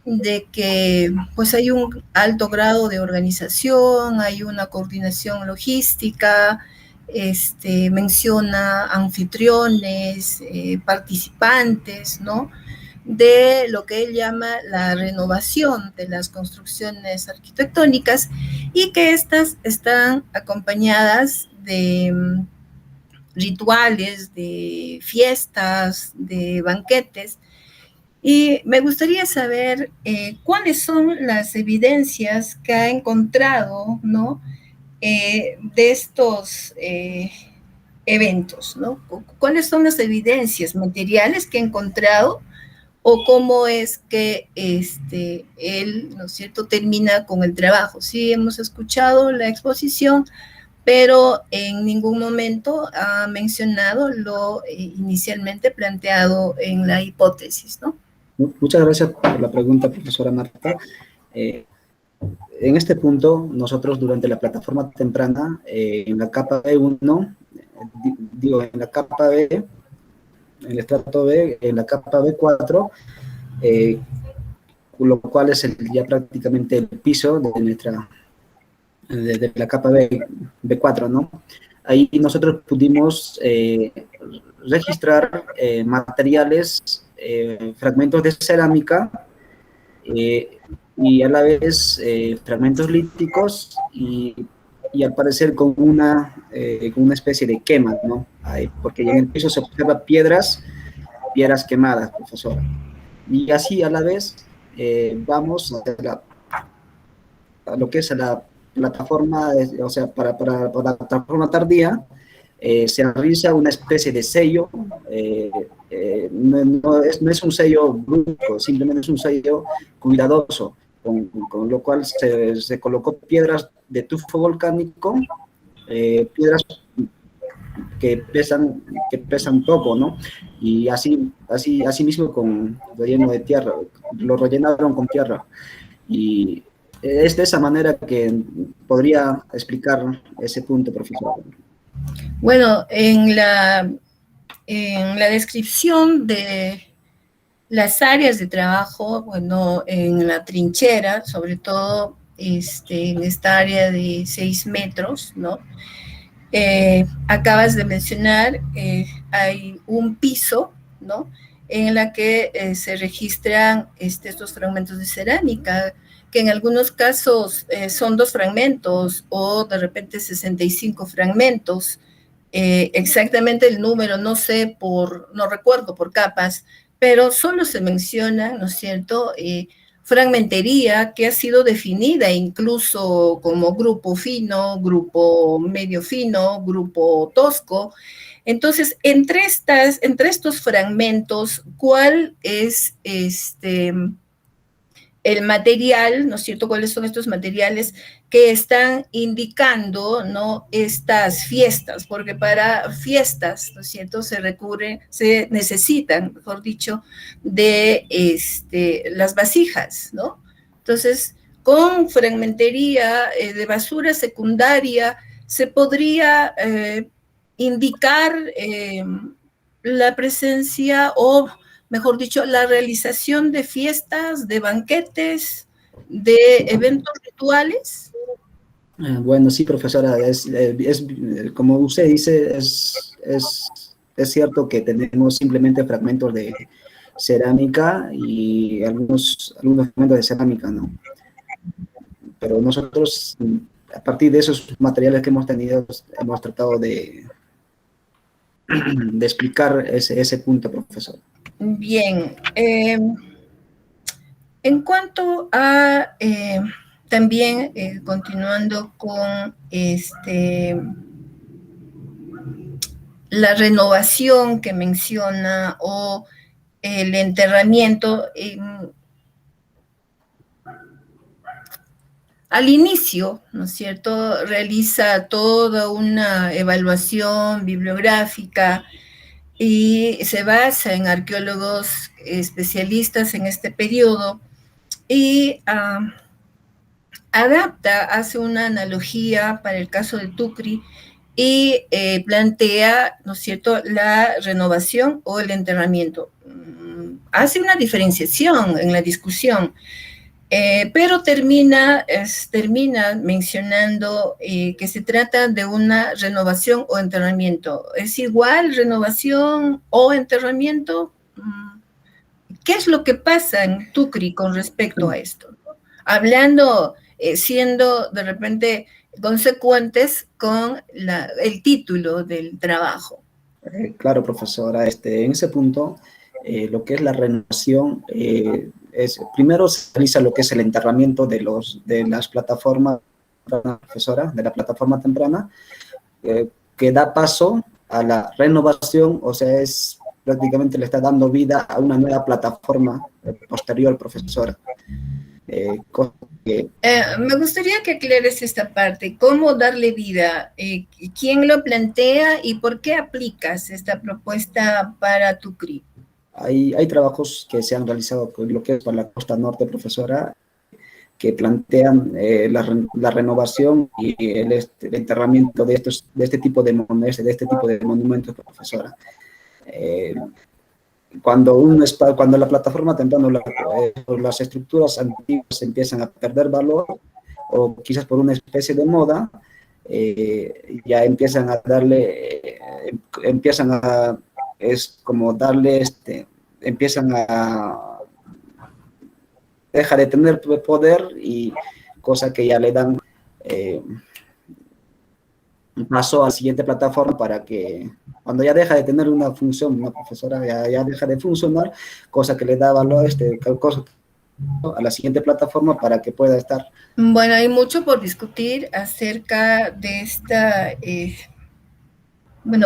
de que pues hay un alto grado de organización, hay una coordinación logística, menciona anfitriones, participantes, ¿no? De lo que él llama la renovación de las construcciones arquitectónicas y que estas están acompañadas de rituales, de fiestas, de banquetes. Y me gustaría saber cuáles son las evidencias que ha encontrado, ¿no? De estos eventos, ¿no? ¿Cuáles son las evidencias materiales que ha encontrado o cómo es que él, ¿no es cierto?, termina con el trabajo? Sí, hemos escuchado la exposición, pero en ningún momento ha mencionado lo inicialmente planteado en la hipótesis, ¿no? Muchas gracias por la pregunta, profesora Marta. En este punto, nosotros durante la plataforma temprana, en la capa B1, en la capa B, en el estrato B, en la capa B4, lo cual es ya prácticamente el piso de nuestra, de la capa B4, ¿no? Ahí nosotros pudimos registrar materiales, fragmentos de cerámica y a la vez fragmentos líticos y al parecer con una especie de quema, ¿no? Porque en el piso se observa piedras quemadas, profesora. Y así a la vez vamos a lo que es la plataforma, o sea, para la plataforma tardía, se realiza una especie de sello, no es un sello brusco, simplemente es un sello cuidadoso, con lo cual se colocó piedras de tufo volcánico, piedras que pesan poco, ¿no? Y así mismo con relleno de tierra, lo rellenaron con tierra. Y es de esa manera que podría explicar ese punto, profesor. Bueno, en la descripción de las áreas de trabajo, bueno, en la trinchera, sobre todo en esta área de 6 metros, ¿no? Acabas de mencionar, hay un piso, ¿no? En la que se registran estos fragmentos de cerámica, que en algunos casos son 2 fragmentos o de repente 65 fragmentos. Exactamente el número, no recuerdo por capas, pero solo se menciona, ¿no es cierto?, fragmentería que ha sido definida incluso como grupo fino, grupo medio fino, grupo tosco. Entonces, entre estos fragmentos, ¿cuál es el material, ¿no es cierto? ¿Cuáles son estos materiales que están indicando, ¿no?, estas fiestas? Porque para fiestas, ¿no es cierto?, se necesitan, mejor dicho, de las vasijas, ¿no? Entonces, con fragmentería de basura secundaria se podría indicar la presencia o, mejor dicho, la realización de fiestas, de banquetes, de eventos rituales. Bueno, sí, profesora, como usted dice, es cierto que tenemos simplemente fragmentos de cerámica y algunos fragmentos de cerámica, ¿no? Pero nosotros, a partir de esos materiales que hemos tenido, hemos tratado de explicar ese punto, profesor. Bien. En cuanto a, también continuando con la renovación que menciona o el enterramiento, al inicio, ¿no es cierto?, realiza toda una evaluación bibliográfica y se basa en arqueólogos especialistas en este periodo y hace una analogía para el caso de Tucri y plantea, ¿no es cierto?, la renovación o el enterramiento. Hace una diferenciación en la discusión, pero termina mencionando que se trata de una renovación o enterramiento. ¿Es igual renovación o enterramiento? ¿Qué es lo que pasa en Tucri con respecto a esto? Hablando, siendo de repente consecuentes con el título del trabajo. Claro, profesora, en ese punto, lo que es la renovación, primero se realiza lo que es el enterramiento de las plataformas, profesora, de la plataforma temprana, que da paso a la renovación, o sea, prácticamente le está dando vida a una nueva plataforma posterior, profesora. Me gustaría que aclares esta parte, ¿cómo darle vida? ¿Quién lo plantea y por qué aplicas esta propuesta para Tucri? Hay trabajos que se han realizado con lo que es para la costa norte, profesora, que plantean la renovación y el enterramiento de este tipo de monumentos, profesora. Cuando la plataforma temprana, las estructuras antiguas empiezan a perder valor, o quizás por una especie de moda, ya empiezan a darle, deja de tener poder, y cosa que ya le dan paso a la siguiente plataforma para que cuando ya deja de tener una función, una profesora ya deja de funcionar, cosa que le da valor a la siguiente plataforma para que pueda estar. Bueno, hay mucho por discutir acerca de esta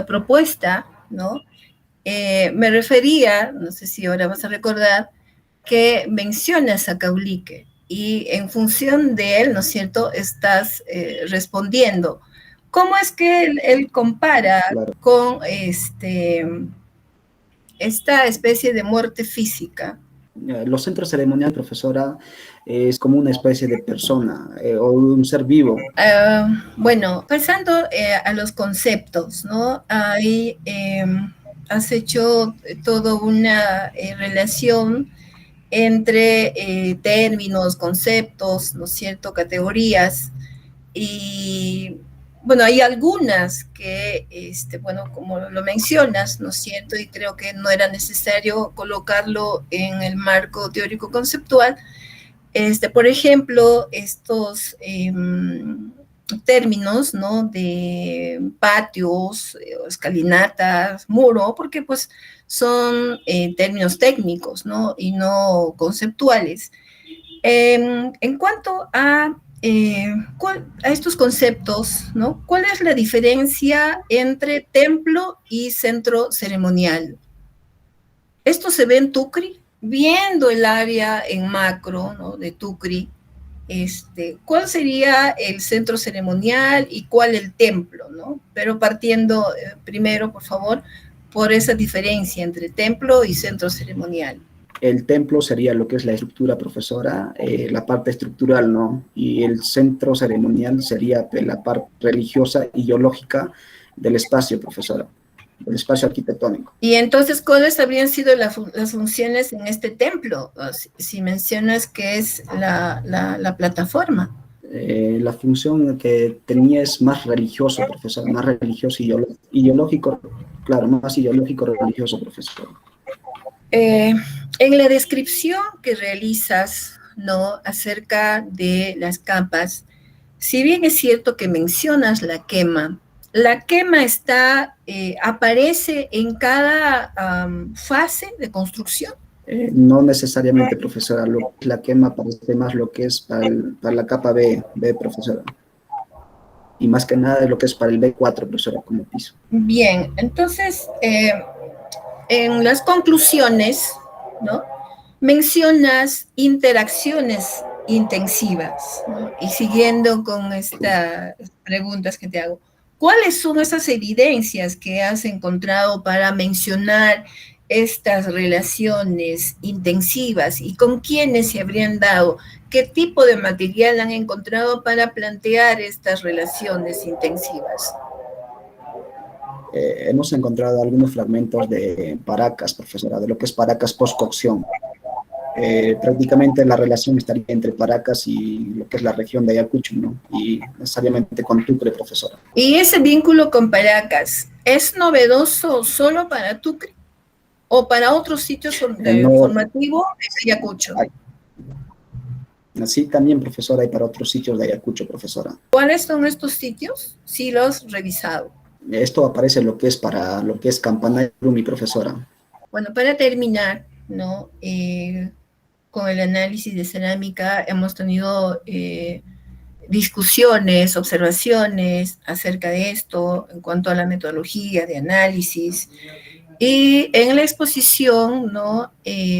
propuesta, ¿no? Me refería, no sé si ahora vas a recordar, que mencionas a Caulique y en función de él, ¿no es cierto?, estás respondiendo. ¿Cómo es que él compara con esta especie de muerte física? Los centros ceremoniales, profesora, es como una especie de persona o un ser vivo. Bueno, pasando a los conceptos, ¿no? Ahí has hecho toda una relación entre términos, conceptos, ¿no es cierto?, categorías, y bueno, hay algunas que, como lo mencionas, ¿no es cierto?, y creo que no era necesario colocarlo en el marco teórico conceptual. Por ejemplo, estos términos, ¿no?, de patios, escalinatas, muro, porque pues son términos técnicos, ¿no?, y no conceptuales. En cuanto a estos conceptos, ¿no? ¿Cuál es la diferencia entre templo y centro ceremonial? Esto se ve en Tucri, viendo el área en macro, ¿no? De Tucri. ¿Cuál sería el centro ceremonial y cuál el templo, ¿no? Pero partiendo primero, por favor, por esa diferencia entre templo y centro ceremonial. El templo sería lo que es la estructura, profesora, la parte estructural, ¿no? Y el centro ceremonial sería la parte religiosa y ideológica del espacio, profesora, del espacio arquitectónico. Y entonces, ¿cuáles habrían sido las funciones en este templo? Si mencionas que es la plataforma. La función que tenía es más religioso, profesor, más religioso y ideológico, claro, más ideológico religioso, profesor. En la descripción que realizas, ¿no? Acerca de las capas, si bien es cierto que mencionas la quema aparece en cada fase de construcción. No necesariamente, profesora, la quema aparece más lo que es para la capa B, profesora. Y más que nada lo que es para el B4, profesora, como piso. Bien, entonces, en las conclusiones, ¿no? Mencionas interacciones intensivas, ¿no? Y siguiendo con estas preguntas que te hago, ¿cuáles son esas evidencias que has encontrado para mencionar estas relaciones intensivas y con quiénes se habrían dado? ¿Qué tipo de material han encontrado para plantear estas relaciones intensivas? Hemos encontrado algunos fragmentos de Paracas, profesora, de lo que es Paracas post-cocción. Prácticamente la relación estaría entre Paracas y lo que es la región de Ayacucho, ¿no? Y necesariamente con Tucre, profesora. ¿Y ese vínculo con Paracas es novedoso solo para Tucre o para otros sitios formativos de Ayacucho? Sí, también, profesora, y para otros sitios de Ayacucho, profesora. ¿Cuáles son estos sitios? Sí, los has revisado. Esto aparece lo que es para lo que es Campana y Rumi, profesora. Bueno, para terminar, ¿no? Con el análisis de cerámica hemos tenido discusiones, observaciones acerca de esto en cuanto a la metodología de análisis. Y en la exposición, ¿no?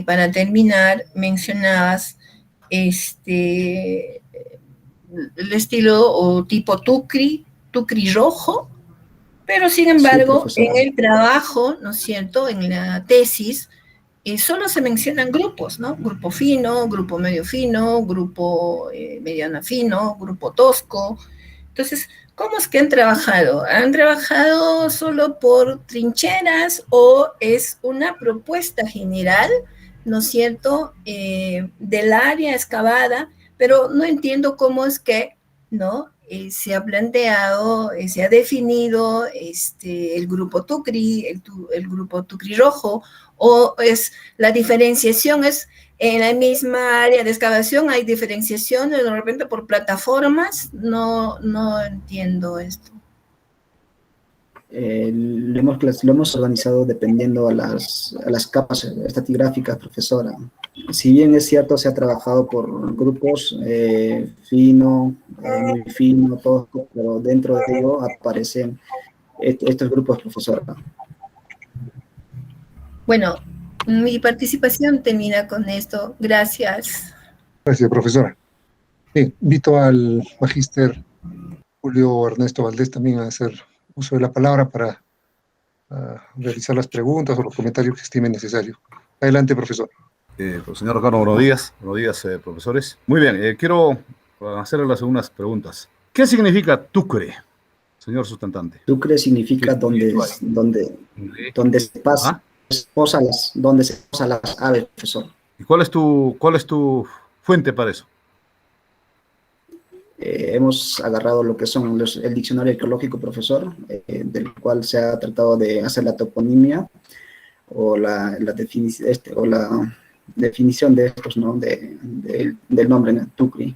Para terminar, mencionabas el estilo o tipo Tucri rojo, pero sin embargo, Sí, en el trabajo, ¿no es cierto?, en la tesis, solo se mencionan grupos, ¿no? Grupo fino, grupo medio fino, grupo mediano fino, grupo tosco. Entonces, ¿cómo es que han trabajado? ¿Han trabajado solo por trincheras o es una propuesta general, ¿no es cierto?, del área excavada, pero no entiendo cómo es que, ¿no?, se ha planteado, se ha definido el grupo Tucri, el grupo Tucri rojo, o es la diferenciación es en la misma área de excavación, hay diferenciaciones de repente por plataformas, no entiendo esto. Lo hemos organizado dependiendo a las capas estratigráficas, profesora. Si bien es cierto, se ha trabajado por grupos fino, muy fino, todo, pero dentro de ello aparecen estos grupos, profesora. Bueno, mi participación termina con esto. Gracias. Gracias, profesora. Sí, invito al magíster Julio Ernesto Valdés también a hacer uso de la palabra para realizar las preguntas o los comentarios que estime necesario. Adelante, profesor. Señor Ricardo, buenos días, profesores. Muy bien, quiero hacerle las unas preguntas. ¿Qué significa Tucre, señor sustentante? Tucre significa donde se pasa, donde se posan las aves, profesor. ¿Y cuál es tu fuente para eso? Hemos agarrado lo que son el diccionario arqueológico, profesor, del cual se ha tratado de hacer la toponimia o la definición de estos, ¿no? del nombre, ¿no? Tucri.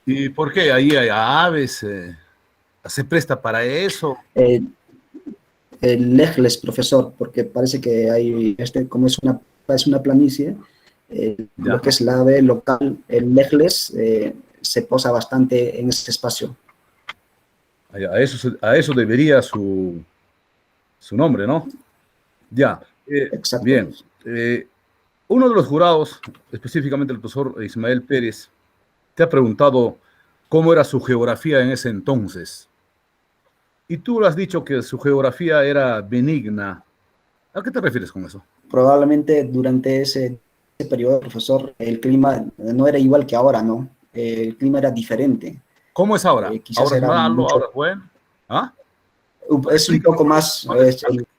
¿Y por qué? ¿Ahí hay aves? ¿Se presta para eso? El Lejles, profesor, porque parece que hay, como es una planicie, Lo que es la AVE local, el Lejles, se posa bastante en ese espacio. A eso debería su nombre, ¿no? Ya, Exacto. bien. Uno de los jurados, específicamente el profesor Ismael Pérez, te ha preguntado cómo era su geografía en ese entonces. Y tú le has dicho que su geografía era benigna. ¿A qué te refieres con eso? Probablemente durante ese periodo, profesor, el clima no era igual que ahora, ¿no? El clima era diferente. ¿Cómo es ahora? Quizás ¿Ahora es era malo? mucho, ¿Ahora es bueno? ¿Ah? es un poco más,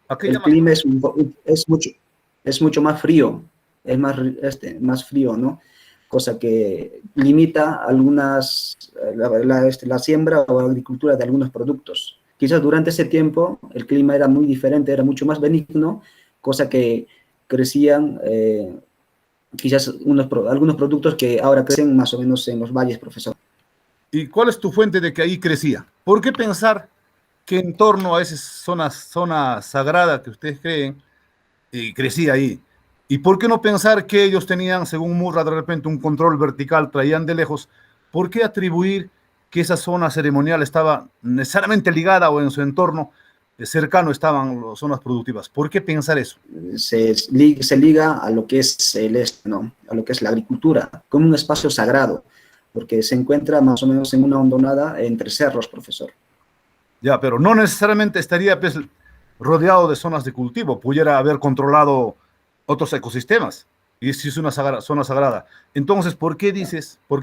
¿A qué el llamas? clima es mucho más frío, es más frío, ¿no? Cosa que limita algunas, la siembra o la agricultura de algunos productos. Quizás durante ese tiempo el clima era muy diferente, era mucho más benigno, cosa que crecían quizás algunos productos que ahora crecen más o menos en los valles, profesor. ¿Y cuál es tu fuente de que ahí crecía? ¿Por qué pensar que en torno a esa zona sagrada que ustedes creen, crecía ahí? ¿Y por qué no pensar que ellos tenían, según Murra, de repente un control vertical, traían de lejos? ¿Por qué atribuir que esa zona ceremonial estaba necesariamente ligada o en su entorno cercano estaban las zonas productivas? ¿Por qué pensar eso? Se liga a lo que es ¿no? A lo que es la agricultura, como un espacio sagrado, porque se encuentra más o menos en una hondonada entre cerros, profesor. Ya, pero no necesariamente estaría pues, rodeado de zonas de cultivo, pudiera haber controlado otros ecosistemas, y si es una zona sagrada. Entonces, ¿por qué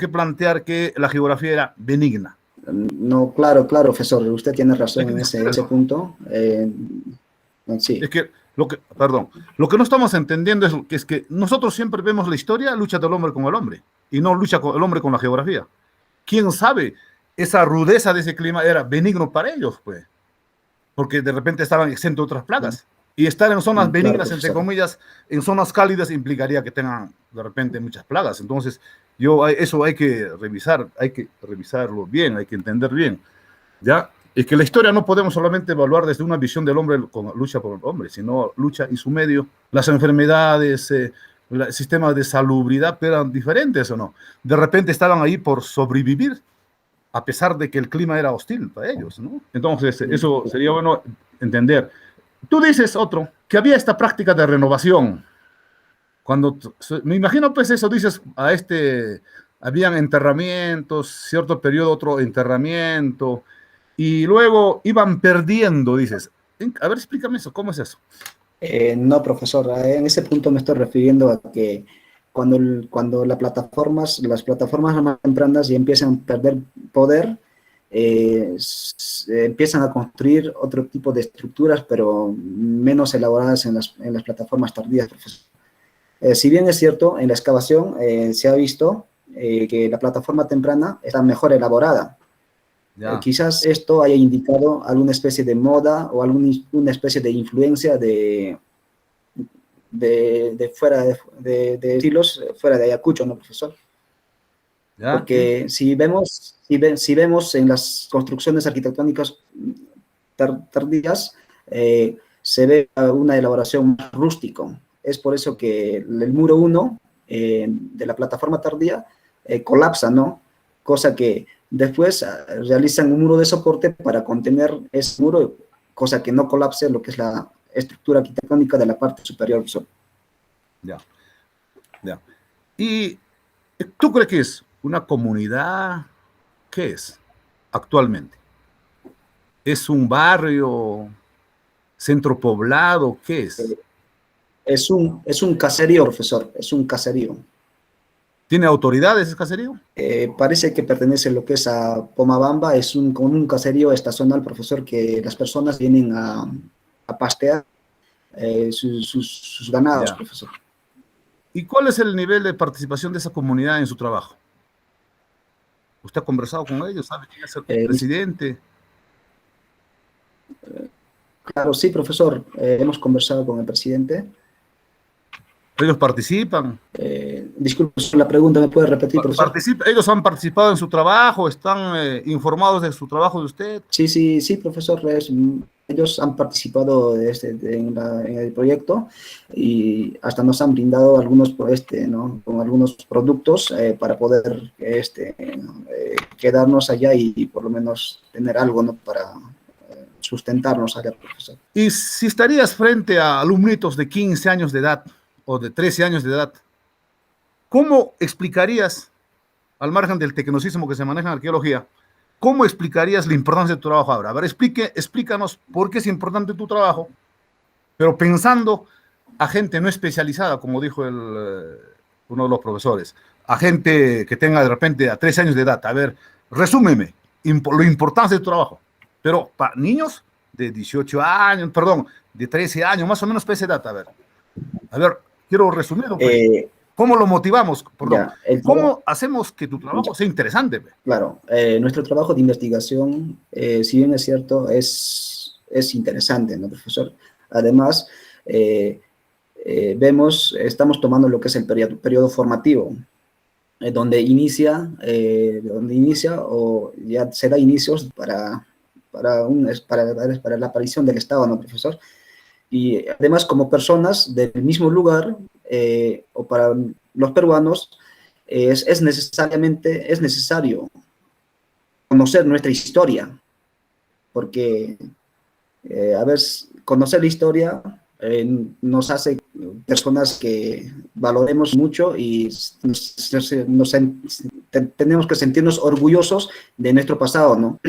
plantear que la geografía era benigna? No, claro, profesor, usted tiene razón en ese punto. Sí. Es que lo que no estamos entendiendo es que nosotros siempre vemos la historia, lucha del hombre con el hombre, y no lucha el hombre con la geografía. ¿Quién sabe? Esa rudeza de ese clima era benigno para ellos, pues, porque de repente estaban exentos de otras plagas. Y estar en zonas benignas, claro, entre comillas, en zonas cálidas, implicaría que tengan de repente muchas plagas. Entonces, eso hay que revisarlo bien, hay que entender bien. ¿Ya? Es que la historia no podemos solamente evaluar desde una visión del hombre con lucha por el hombre, sino lucha y su medio, las enfermedades, el sistema de salubridad eran diferentes o no. De repente estaban ahí por sobrevivir, a pesar de que el clima era hostil para ellos, ¿no? Entonces, eso sería bueno entender. Tú dices, que había esta práctica de renovación. Cuando, me imagino, pues eso dices, habían enterramientos, cierto periodo, otro enterramiento, y luego iban perdiendo, dices. A ver, explícame eso, ¿cómo es eso? No, profesor, en ese punto me estoy refiriendo a que cuando las plataformas más tempranas ya empiezan a perder poder, empiezan a construir otro tipo de estructuras, pero menos elaboradas en las plataformas tardías, profesor. Si bien es cierto, en la excavación se ha visto que la plataforma temprana está mejor elaborada. Quizás esto haya indicado alguna especie de moda o alguna especie de influencia de fuera de estilos fuera de Ayacucho, ¿no, profesor? ¿Ya? Porque si vemos en las construcciones arquitectónicas tardías, se ve una elaboración más rústico. Es por eso que el muro 1 de la plataforma tardía colapsa, ¿no? Cosa que después realizan un muro de soporte para contener ese muro, cosa que no colapse lo que es la estructura arquitectónica de la parte superior. Ya. ¿Y tú crees que es una comunidad? ¿Qué es actualmente? ¿Es un barrio, centro poblado? ¿Qué es? Es un caserío, profesor, es un caserío. ¿Tiene autoridades ese caserío? Parece que pertenece a lo que es a Pomabamba, es como un caserío estacional, profesor, que las personas vienen a pastear sus ganados, ya, profesor. ¿Y cuál es el nivel de participación de esa comunidad en su trabajo? ¿Usted ha conversado con ellos? ¿Sabe quién es el presidente? Claro, sí, profesor. Hemos conversado con el presidente. ¿Ellos participan? Disculpe la pregunta, ¿me puede repetir, profesor? ¿Ellos han participado en su trabajo? ¿Están informados de su trabajo de usted? Sí, profesor. ellos han participado en el proyecto y hasta nos han brindado algunos, ¿no? Con algunos productos para poder quedarnos allá y por lo menos tener algo, ¿no? Para sustentarnos allá, profesor. Y si estarías frente a alumnitos de 15 años de edad o de 13 años de edad, ¿cómo explicarías, al margen del tecnicismo que se maneja en arqueología, cómo explicarías la importancia de tu trabajo ahora? A ver, explícanos por qué es importante tu trabajo, pero pensando a gente no especializada, como dijo uno de los profesores, a gente que tenga de repente a 13 años de edad. A ver, resúmeme lo importante de tu trabajo. Pero para niños de 18 años, perdón, de 13 años, más o menos para esa edad, a ver, quiero resumirlo. ¿Cómo lo motivamos? Perdón, ¿cómo hacemos que tu trabajo sea interesante? Claro, nuestro trabajo de investigación, si bien es cierto, es interesante, ¿no, profesor? Además, estamos tomando lo que es el periodo formativo, donde inicia o ya se da inicios para la aparición del Estado, ¿no, profesor? Y además, como personas del mismo lugar, o para los peruanos, es necesario conocer nuestra historia, porque a veces conocer la historia nos hace personas que valoremos mucho y tenemos que sentirnos orgullosos de nuestro pasado, ¿no?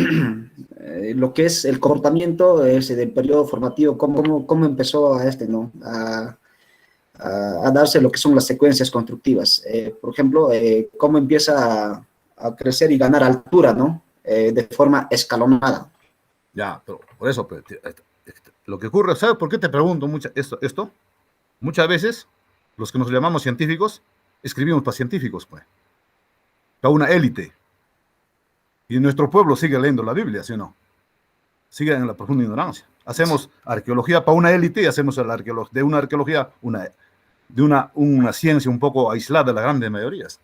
Lo que es el comportamiento del periodo formativo, cómo empezó ¿no? a darse lo que son las secuencias constructivas. Por ejemplo, cómo empieza a crecer y ganar altura, ¿no? De forma escalonada. Ya, pero por eso, lo que ocurre, ¿sabes por qué te pregunto esto? Muchas veces, los que nos llamamos científicos, escribimos para científicos, pues, para una élite. Y nuestro pueblo sigue leyendo la Biblia, ¿sí o no? Sigue en la profunda ignorancia. Hacemos arqueología para una élite y hacemos de una arqueología una ciencia un poco aislada de las grandes mayorías.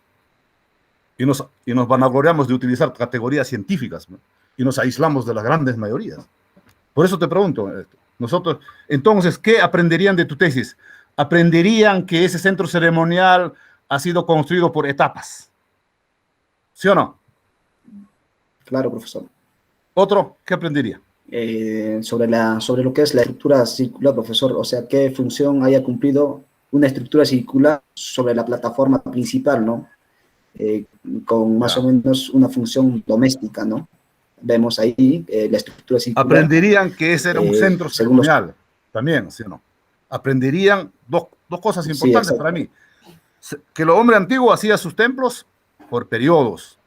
Y nos vanagloriamos de utilizar categorías científicas, ¿no? Y nos aislamos de las grandes mayorías. Por eso te pregunto, nosotros, entonces, ¿qué aprenderían de tu tesis? Aprenderían que ese centro ceremonial ha sido construido por etapas. ¿Sí o no? Claro, profesor. ¿Otro? ¿Qué aprendería? Sobre lo que es la estructura circular, profesor, o sea, qué función haya cumplido una estructura circular sobre la plataforma principal, ¿no? Con más o menos una función doméstica, ¿no? Vemos ahí la estructura circular. Aprenderían que ese era un centro ceremonial, también, ¿sí o no? Aprenderían dos cosas importantes para mí. Que el hombre antiguo hacía sus templos por periodos,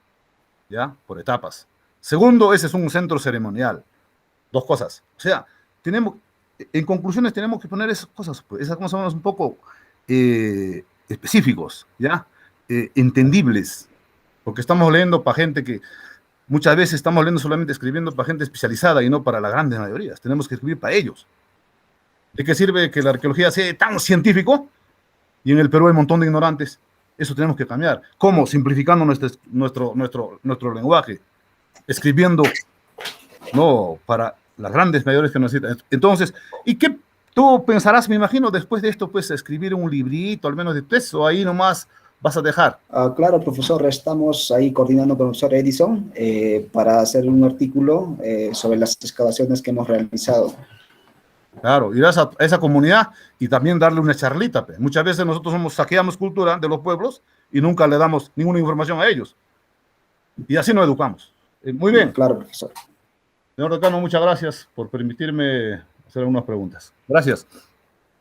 ¿ya? Por etapas. Segundo, ese es un centro ceremonial. Dos cosas. O sea, en conclusiones tenemos que poner esas cosas, pues, esas cosas son un poco específicos, ¿ya? Entendibles. Porque estamos leyendo para gente que muchas veces estamos leyendo solamente escribiendo para gente especializada y no para las grandes mayorías. Tenemos que escribir para ellos. ¿De qué sirve que la arqueología sea tan científico y en el Perú hay un montón de ignorantes? Eso tenemos que cambiar. ¿Cómo? Simplificando nuestro lenguaje, escribiendo, no, para las grandes mayores que necesitan. Entonces, ¿y qué tú pensarás, me imagino, después de esto, pues, escribir un librito, al menos de texto, ahí nomás vas a dejar? Claro, profesor, estamos ahí coordinando con el profesor Edison para hacer un artículo sobre las excavaciones que hemos realizado. Claro, ir a esa comunidad y también darle una charlita. Pues. Muchas veces nosotros saqueamos cultura de los pueblos y nunca le damos ninguna información a ellos. Y así nos educamos. Muy bien. Claro, profesor. Señor decano, muchas gracias por permitirme hacer algunas preguntas. Gracias.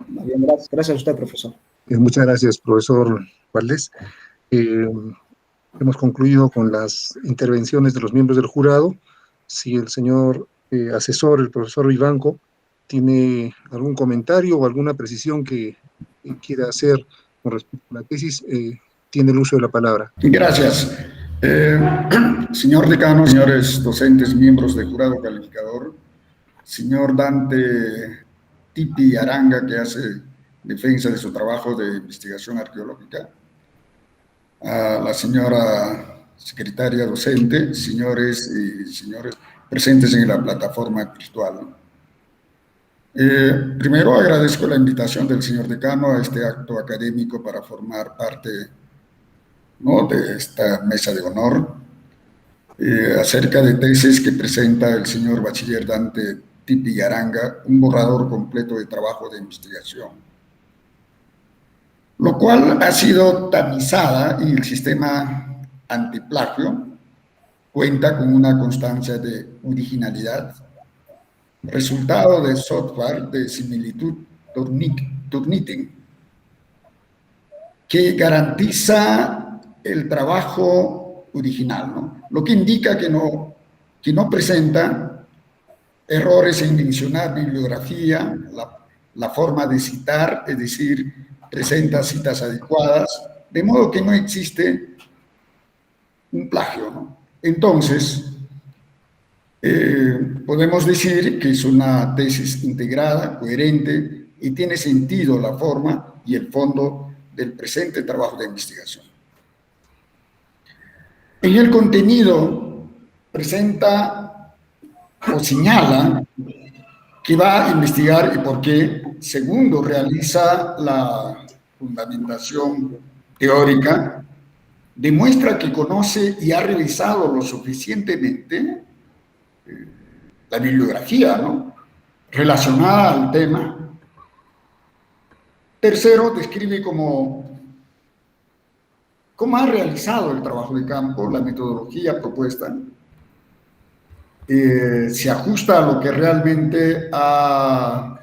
Bien, gracias a usted, profesor. Muchas gracias, profesor Valdés. Hemos concluido con las intervenciones de los miembros del jurado. Si el señor asesor, el profesor Vivanco, tiene algún comentario o alguna precisión que quiera hacer con respecto a la tesis, tiene el uso de la palabra. Gracias. Señor decano, señores docentes, miembros del jurado calificador, señor Dante Tipi Aranga, que hace defensa de su trabajo de investigación arqueológica, a la señora secretaria docente, señores y señores presentes en la plataforma virtual. Primero agradezco la invitación del señor decano a este acto académico para formar parte, ¿no?, de esta mesa de honor acerca de tesis que presenta el señor bachiller Dante Tipi Aranga, un borrador completo de trabajo de investigación, lo cual ha sido tamizada y el sistema antiplagio cuenta con una constancia de originalidad, resultado de software de similitud Turnitin, que garantiza el trabajo original, ¿no? Lo que indica que no presenta errores en mencionar bibliografía, la forma de citar, es decir, presenta citas adecuadas, de modo que no existe un plagio, ¿no? Entonces, podemos decir que es una tesis integrada, coherente, y tiene sentido la forma y el fondo del presente trabajo de investigación. En el contenido presenta o señala que va a investigar y por qué. Segundo, realiza la fundamentación teórica, demuestra que conoce y ha revisado lo suficientemente la bibliografía, ¿no?, relacionada al tema. Tercero, describe cómo ha realizado el trabajo de campo, la metodología propuesta, se ajusta a lo que realmente ha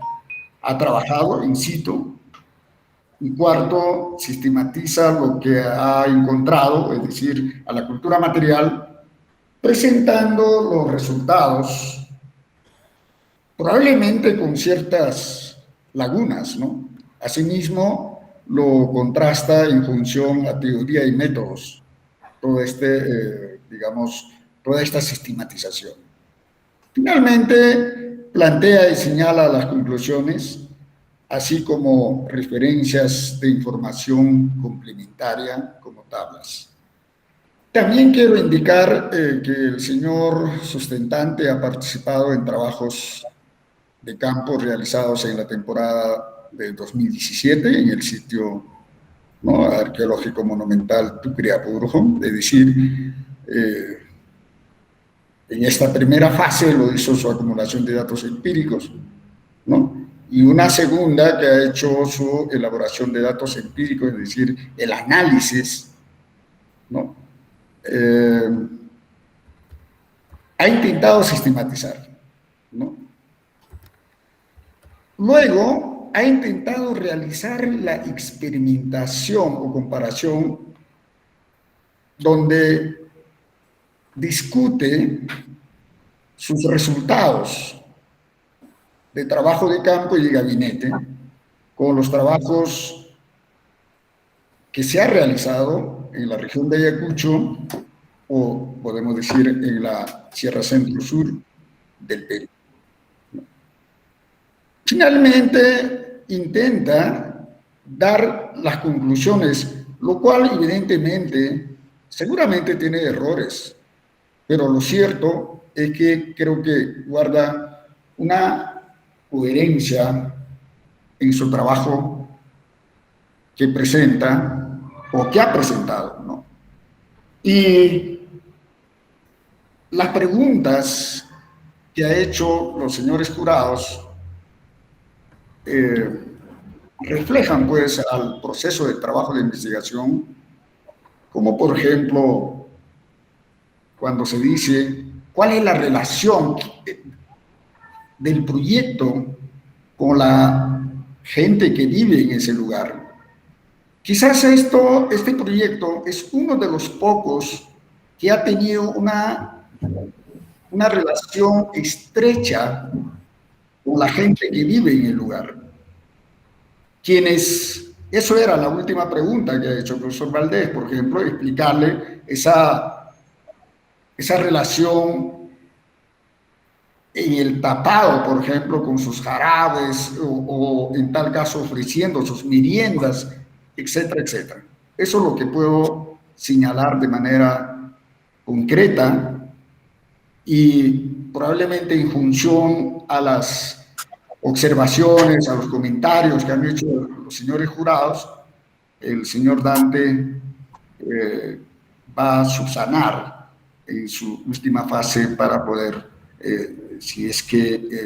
trabajado in situ. Y cuarto, sistematiza lo que ha encontrado, es decir, a la cultura material, presentando los resultados, probablemente con ciertas lagunas, ¿no? Asimismo, lo contrasta en función a teoría y métodos, toda esta sistematización. Finalmente, plantea y señala las conclusiones, así como referencias de información complementaria como tablas. También quiero indicar que el señor sustentante ha participado en trabajos de campo realizados en la temporada de 2017 en el sitio, ¿no?, arqueológico monumental Tucri Apurjo, es decir, en esta primera fase lo hizo su acumulación de datos empíricos, ¿no?, y una segunda que ha hecho su elaboración de datos empíricos, es decir, el análisis, ¿no? Ha intentado sistematizar, ¿no? Luego ha intentado realizar la experimentación o comparación donde discute sus resultados de trabajo de campo y de gabinete con los trabajos que se ha realizado en la región de Ayacucho o podemos decir en la Sierra Centro-Sur del Perú. Finalmente, intenta dar las conclusiones, lo cual evidentemente, seguramente tiene errores, pero lo cierto es que creo que guarda una coherencia en su trabajo que presenta o que ha presentado, ¿no? Y las preguntas que ha hecho los señores jurados reflejan pues al proceso de trabajo de investigación, como por ejemplo cuando se dice cuál es la relación del proyecto con la gente que vive en ese lugar. Quizás este proyecto es uno de los pocos que ha tenido una relación estrecha con la gente que vive en el lugar. Eso era la última pregunta que ha hecho el profesor Valdés, por ejemplo, explicarle esa relación en el tapado, por ejemplo, con sus jarabes o en tal caso ofreciendo sus meriendas, etcétera, etcétera. Eso es lo que puedo señalar de manera concreta y probablemente en función a las observaciones, a los comentarios que han hecho los señores jurados, el señor Dante va a subsanar en su última fase para poder, si es que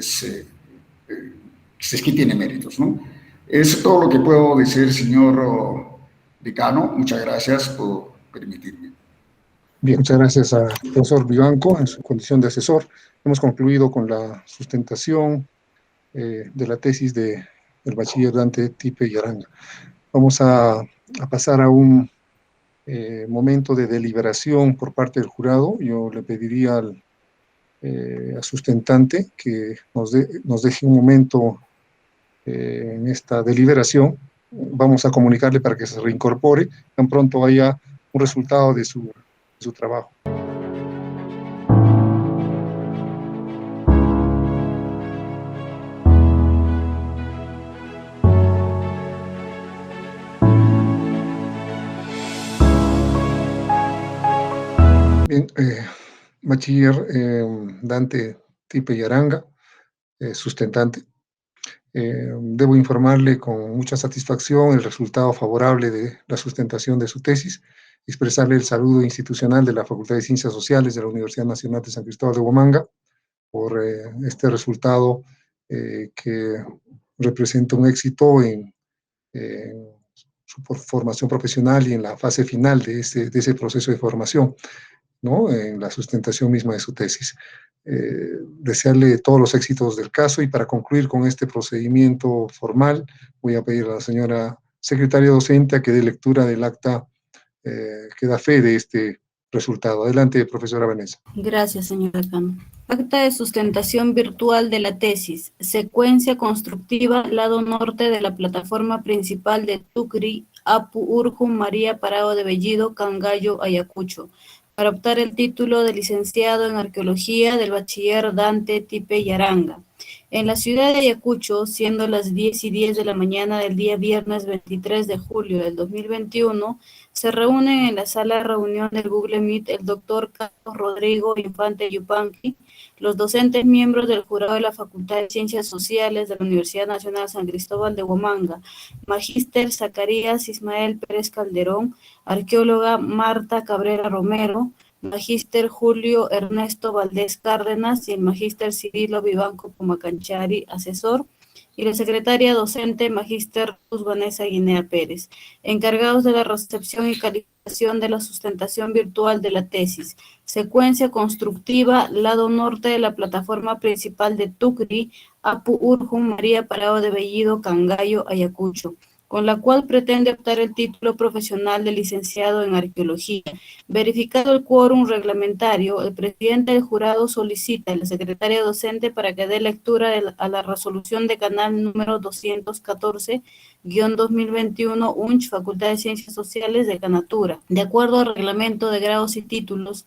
tiene méritos, ¿no? Es todo lo que puedo decir, señor decano. Muchas gracias por permitirme. Bien, muchas gracias al profesor Vivanco en su condición de asesor. Hemos concluido con la sustentación de la tesis del bachiller Dante Tipe y Aranga. Vamos a pasar a un momento de deliberación por parte del jurado. Yo le pediría al sustentante que nos deje un momento en esta deliberación. Vamos a comunicarle para que se reincorpore tan pronto haya un resultado de su trabajo. Bien, bachiller Dante Tipe y Aranga, sustentante. Debo informarle con mucha satisfacción el resultado favorable de la sustentación de su tesis, expresarle el saludo institucional de la Facultad de Ciencias Sociales de la Universidad Nacional de San Cristóbal de Huamanga por este resultado que representa un éxito en su formación profesional y en la fase final de ese proceso de formación, ¿no? En la sustentación misma de su tesis. Desearle todos los éxitos del caso, y para concluir con este procedimiento formal voy a pedir a la señora secretaria docente a que dé lectura del acta que da fe de este resultado. Adelante, profesora Vanessa. Gracias, señor decano. Acta de sustentación virtual de la tesis. Secuencia constructiva, lado norte de la plataforma principal de Tucri, Apu Urjum, María Parado de Bellido, Cangallo, Ayacucho, para optar el título de licenciado en arqueología del bachiller Dante Tipe y Aranga. En la ciudad de Ayacucho, siendo las 10:10 de la mañana del día viernes 23 de julio del 2021, se reúnen en la sala de reunión del Google Meet el doctor Carlos Rodrigo Infante Yupanqui, los docentes miembros del jurado de la Facultad de Ciencias Sociales de la Universidad Nacional San Cristóbal de Huamanga, magíster Zacarías Ismael Pérez Calderón, arqueóloga Marta Cabrera Romero, magíster Julio Ernesto Valdés Cárdenas y el magíster Cirilo Vivanco Pumacanchari, asesor, y la secretaria docente magíster Luz Vanessa Guinea Pérez, encargados de la recepción y calificación de la sustentación virtual de la tesis. Secuencia constructiva, lado norte de la plataforma principal de Tucri, Apu Urjum, María Parado de Bellido, Cangallo, Ayacucho, con la cual pretende optar el título profesional de licenciado en arqueología. Verificado el quórum reglamentario, el presidente del jurado solicita a la secretaria docente para que dé lectura a la resolución de canal número 214-2021 UNCH, Facultad de Ciencias Sociales de Canatura. De acuerdo al reglamento de grados y títulos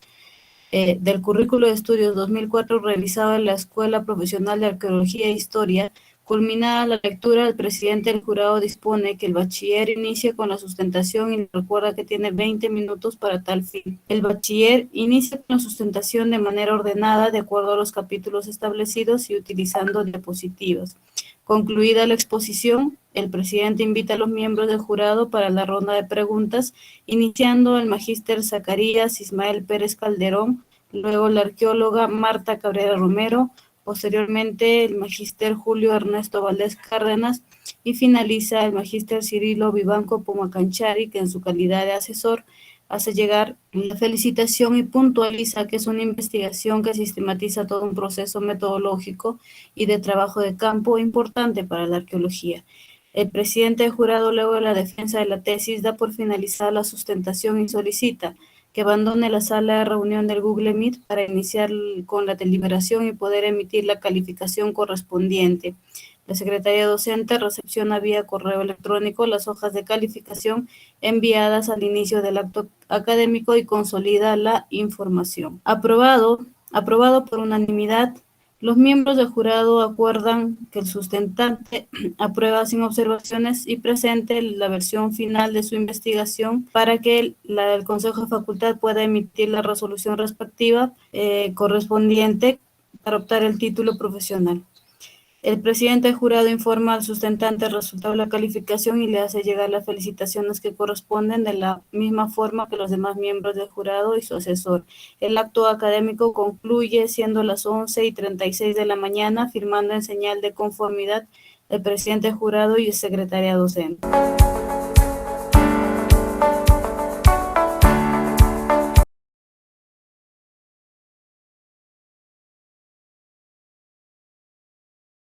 del currículo de estudios 2004 realizado en la Escuela Profesional de Arqueología e Historia, culminada la lectura, el presidente del jurado dispone que el bachiller inicie con la sustentación y recuerda que tiene 20 minutos para tal fin. El bachiller inicia con la sustentación de manera ordenada, de acuerdo a los capítulos establecidos y utilizando diapositivas. Concluida la exposición, el presidente invita a los miembros del jurado para la ronda de preguntas, iniciando el magíster Zacarías Ismael Pérez Calderón, luego la arqueóloga Marta Cabrera Romero, posteriormente el magíster Julio Ernesto Valdés Cárdenas y finaliza el magíster Cirilo Vivanco Pumacanchari, que en su calidad de asesor hace llegar la felicitación y puntualiza que es una investigación que sistematiza todo un proceso metodológico y de trabajo de campo importante para la arqueología. El presidente del jurado, luego de la defensa de la tesis, da por finalizada la sustentación y solicita que abandone la sala de reunión del Google Meet para iniciar con la deliberación y poder emitir la calificación correspondiente. La secretaria docente recepciona vía correo electrónico las hojas de calificación enviadas al inicio del acto académico y consolida la información. Aprobado por unanimidad. Los miembros del jurado acuerdan que el sustentante aprueba sin observaciones y presente la versión final de su investigación para que el Consejo de Facultad pueda emitir la resolución respectiva correspondiente para optar el título profesional. El presidente del jurado informa al sustentante el resultado de la calificación y le hace llegar las felicitaciones que corresponden de la misma forma que los demás miembros del jurado y su asesor. El acto académico concluye siendo las 11:36 de la mañana, firmando en señal de conformidad el presidente del jurado y el secretaria docente.